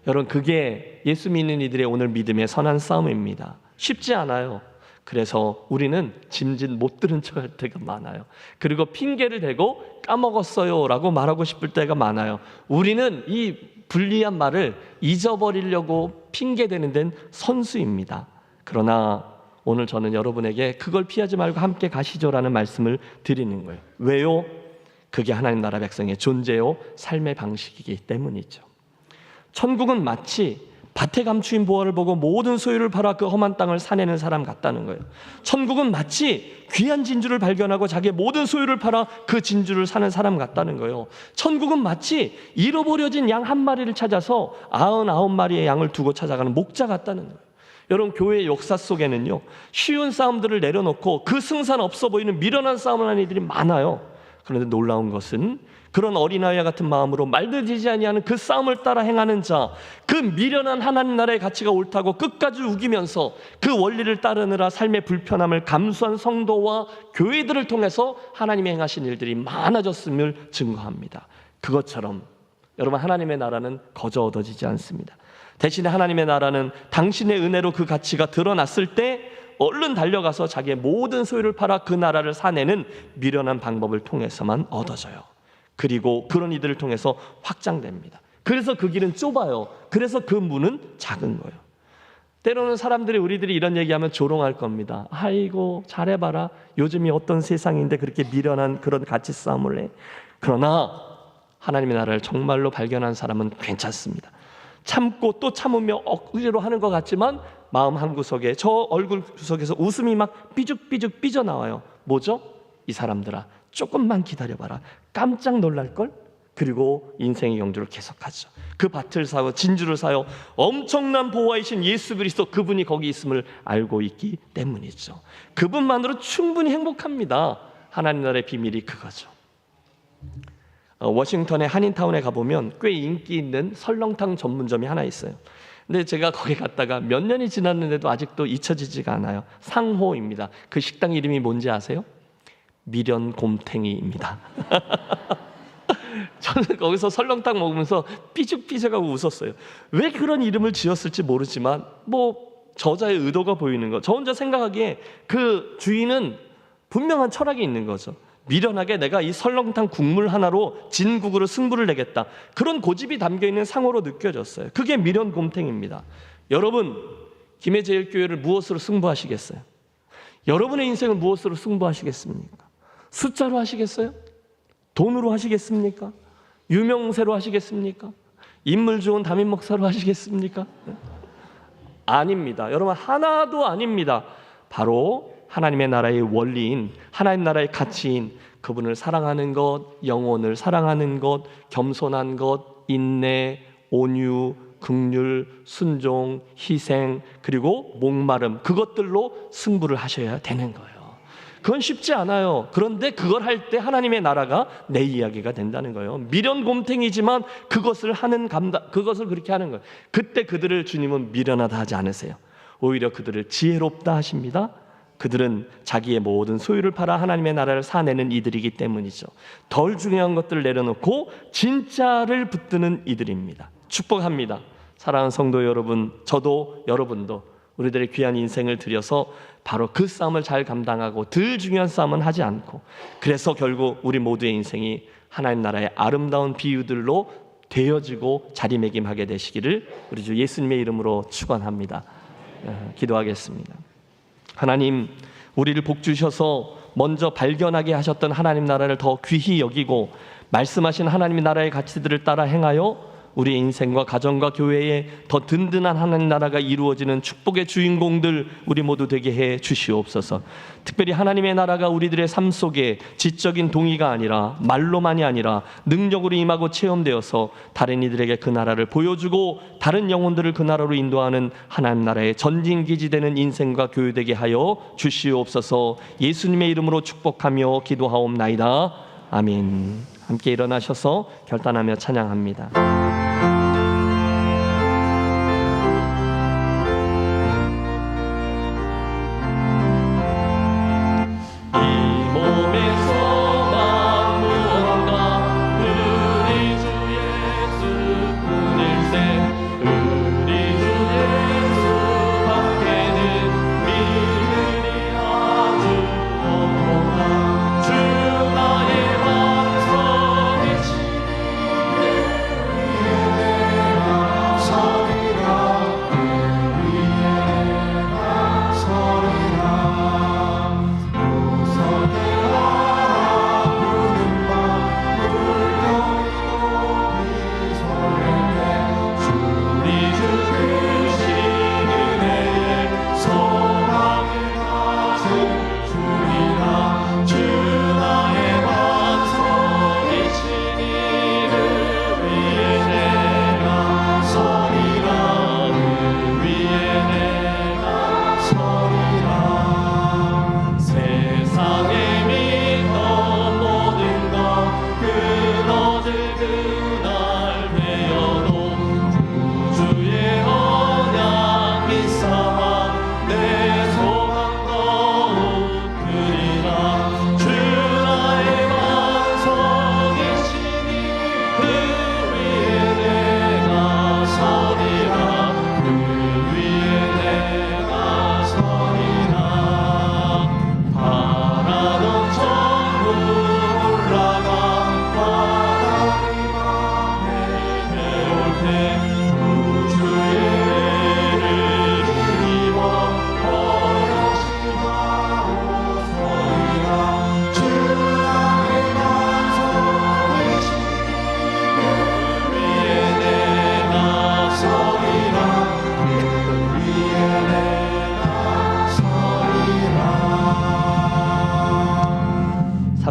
[SPEAKER 4] 여러분, 그게 예수 믿는 이들의 오늘 믿음의 선한 싸움입니다. 쉽지 않아요. 그래서 우리는 짐짓 못 들은 척할 때가 많아요. 그리고 핑계를 대고 까먹었어요 라고 말하고 싶을 때가 많아요. 우리는 이 불리한 말을 잊어버리려고 핑계대는 데는 선수입니다. 그러나 오늘 저는 여러분에게 그걸 피하지 말고 함께 가시죠라는 말씀을 드리는 거예요. 왜요? 그게 하나님 나라 백성의 존재요 삶의 방식이기 때문이죠. 천국은 마치 밭에 감추인 보화를 보고 모든 소유를 팔아 그 험한 땅을 사내는 사람 같다는 거예요. 천국은 마치 귀한 진주를 발견하고 자기의 모든 소유를 팔아 그 진주를 사는 사람 같다는 거예요. 천국은 마치 잃어버려진 양 한 마리를 찾아서 99마리의 양을 두고 찾아가는 목자 같다는 거예요. 여러분, 교회의 역사 속에는요, 쉬운 싸움들을 내려놓고 그 승산 없어 보이는 미련한 싸움을 하는 이들이 많아요. 그런데 놀라운 것은 그런 어린아이와 같은 마음으로 말도 되지 아니하는 그 싸움을 따라 행하는 자, 그 미련한 하나님 나라의 가치가 옳다고 끝까지 우기면서 그 원리를 따르느라 삶의 불편함을 감수한 성도와 교회들을 통해서 하나님이 행하신 일들이 많아졌음을 증거합니다. 그것처럼 여러분, 하나님의 나라는 거저 얻어지지 않습니다. 대신에 하나님의 나라는 당신의 은혜로 그 가치가 드러났을 때 얼른 달려가서 자기의 모든 소유를 팔아 그 나라를 사내는 미련한 방법을 통해서만 얻어져요. 그리고 그런 이들을 통해서 확장됩니다. 그래서 그 길은 좁아요. 그래서 그 문은 작은 거예요. 때로는 사람들이 우리들이 이런 얘기하면 조롱할 겁니다. 아이고 잘해봐라. 요즘이 어떤 세상인데 그렇게 미련한 그런 가치 싸움을 해. 그러나 하나님의 나라를 정말로 발견한 사람은 괜찮습니다. 참고 또 참으며 억지로 하는 것 같지만 마음 한구석에, 저 얼굴 구석에서 웃음이 막 삐죽삐죽 삐져나와요. 뭐죠? 이 사람들아, 조금만 기다려봐라. 깜짝 놀랄걸? 그리고 인생의 경주를 계속하죠. 그 밭을 사고 진주를 사요. 엄청난 보화이신 예수 그리스도, 그분이 거기 있음을 알고 있기 때문이죠. 그분만으로 충분히 행복합니다. 하나님 나라의 비밀이 그거죠. 워싱턴의 한인타운에 가보면 꽤 인기 있는 설렁탕 전문점이 하나 있어요. 근데 제가 거기 갔다가 몇 년이 지났는데도 아직도 잊혀지지가 않아요. 상호입니다. 그 식당 이름이 뭔지 아세요? 미련곰탱이입니다. 저는 거기서 설렁탕 먹으면서 삐죽삐죽하고 웃었어요. 왜 그런 이름을 지었을지 모르지만 저자의 의도가 보이는 거. 저 혼자 생각하기에 그 주인은 분명한 철학이 있는 거죠. 미련하게 내가 이 설렁탕 국물 하나로 진국으로 승부를 내겠다. 그런 고집이 담겨있는 상호로 느껴졌어요. 그게 미련곰탱입니다. 여러분, 김해제일교회를 무엇으로 승부하시겠어요? 여러분의 인생을 무엇으로 승부하시겠습니까? 숫자로 하시겠어요? 돈으로 하시겠습니까? 유명세로 하시겠습니까? 인물 좋은 담임 목사로 하시겠습니까? 아닙니다. 여러분, 하나도 아닙니다. 바로 하나님의 나라의 원리인, 하나님 나라의 가치인 그분을 사랑하는 것, 영혼을 사랑하는 것, 겸손한 것, 인내, 온유, 긍휼, 순종, 희생, 그리고 목마름, 그것들로 승부를 하셔야 되는 거예요. 그건 쉽지 않아요. 그런데 그걸 할 때 하나님의 나라가 내 이야기가 된다는 거예요. 미련곰탱이지만 그것을 그렇게 하는 거예요. 그때 그들을 주님은 미련하다 하지 않으세요. 오히려 그들을 지혜롭다 하십니다. 그들은 자기의 모든 소유를 팔아 하나님의 나라를 사내는 이들이기 때문이죠. 덜 중요한 것들을 내려놓고 진짜를 붙드는 이들입니다. 축복합니다. 사랑하는 성도 여러분, 저도 여러분도 우리들의 귀한 인생을 들여서 바로 그 싸움을 잘 감당하고 덜 중요한 싸움은 하지 않고, 그래서 결국 우리 모두의 인생이 하나님 나라의 아름다운 비유들로 되어지고 자리매김하게 되시기를 우리 주 예수님의 이름으로 축원합니다. 기도하겠습니다. 하나님, 우리를 복 주셔서 먼저 발견하게 하셨던 하나님 나라를 더 귀히 여기고 말씀하신 하나님의 나라의 가치들을 따라 행하여 우리의 인생과 가정과 교회에 더 든든한 하나님 나라가 이루어지는 축복의 주인공들 우리 모두 되게 해 주시옵소서. 특별히 하나님의 나라가 우리들의 삶 속에 지적인 동의가 아니라, 말로만이 아니라 능력으로 임하고 체험되어서 다른 이들에게 그 나라를 보여주고 다른 영혼들을 그 나라로 인도하는 하나님 나라의 전진기지 되는 인생과 교회되게 하여 주시옵소서. 예수님의 이름으로 축복하며 기도하옵나이다. 아멘. 함께 일어나셔서 결단하며 찬양합니다.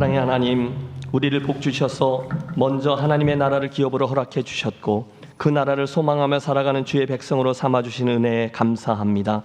[SPEAKER 4] 사랑의 하나님, 우리를 복 주셔서 먼저 하나님의 나라를 기업으로 허락해 주셨고 그 나라를 소망하며 살아가는 주의 백성으로 삼아 주신 은혜에 감사합니다.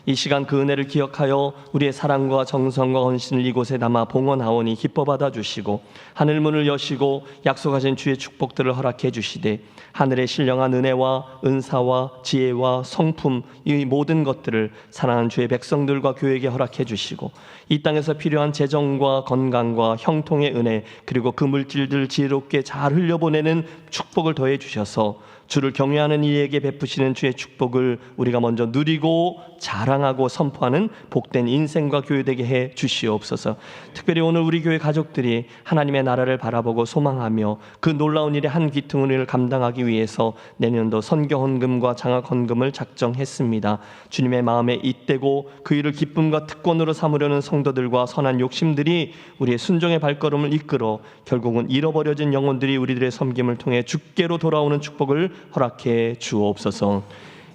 [SPEAKER 4] 이 시간 그 은혜를 기억하여 우리의 사랑과 정성과 헌신을 이곳에 담아 봉헌하오니 기뻐 받아 주시고 하늘 문을 여시고 약속하신 주의 축복들을 허락해 주시되 하늘의 신령한 은혜와 은사와 지혜와 성품 이 모든 것들을 사랑하는 주의 백성들과 교회에게 허락해 주시고 이 땅에서 필요한 재정과 건강과 형통의 은혜 그리고 그 물질들 지혜롭게 잘 흘려보내는 축복을 더해 주셔서 주를 경외하는 이에게 베푸시는 주의 축복을 우리가 먼저 누리고 자랑하고 선포하는 복된 인생과 교회되게 해 주시옵소서. 특별히 오늘 우리 교회 가족들이 하나님의 나라를 바라보고 소망하며 그 놀라운 일의 한 귀퉁이를 감당하기 위해서 내년도 선교 헌금과 장학 헌금을 작정했습니다. 주님의 마음에 잇대고 그 일을 기쁨과 특권으로 삼으려는 성도들과 선한 욕심들이 우리의 순종의 발걸음을 이끌어 결국은 잃어버려진 영혼들이 우리들의 섬김을 통해 주께로 돌아오는 축복을 허락해 주옵소서.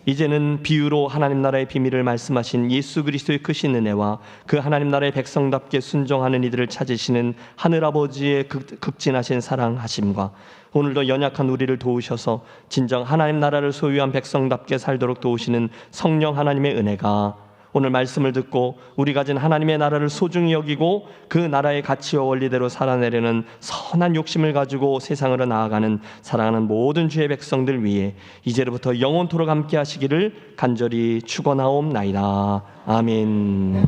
[SPEAKER 4] 이제는 비유로 하나님 나라의 비밀을 말씀하신 예수 그리스도의 크신 은혜와 그 하나님 나라의 백성답게 순종하는 이들을 찾으시는 하늘아버지의 극진하신 사랑하심과 오늘도 연약한 우리를 도우셔서 진정 하나님 나라를 소유한 백성답게 살도록 도우시는 성령 하나님의 은혜가 오늘 말씀을 듣고 우리 가진 하나님의 나라를 소중히 여기고 그 나라의 가치와 원리대로 살아내려는 선한 욕심을 가지고 세상으로 나아가는 사랑하는 모든 주의 백성들 위해 이제로부터 영원토록 함께 하시기를 간절히 축원하옵나이다. 아멘.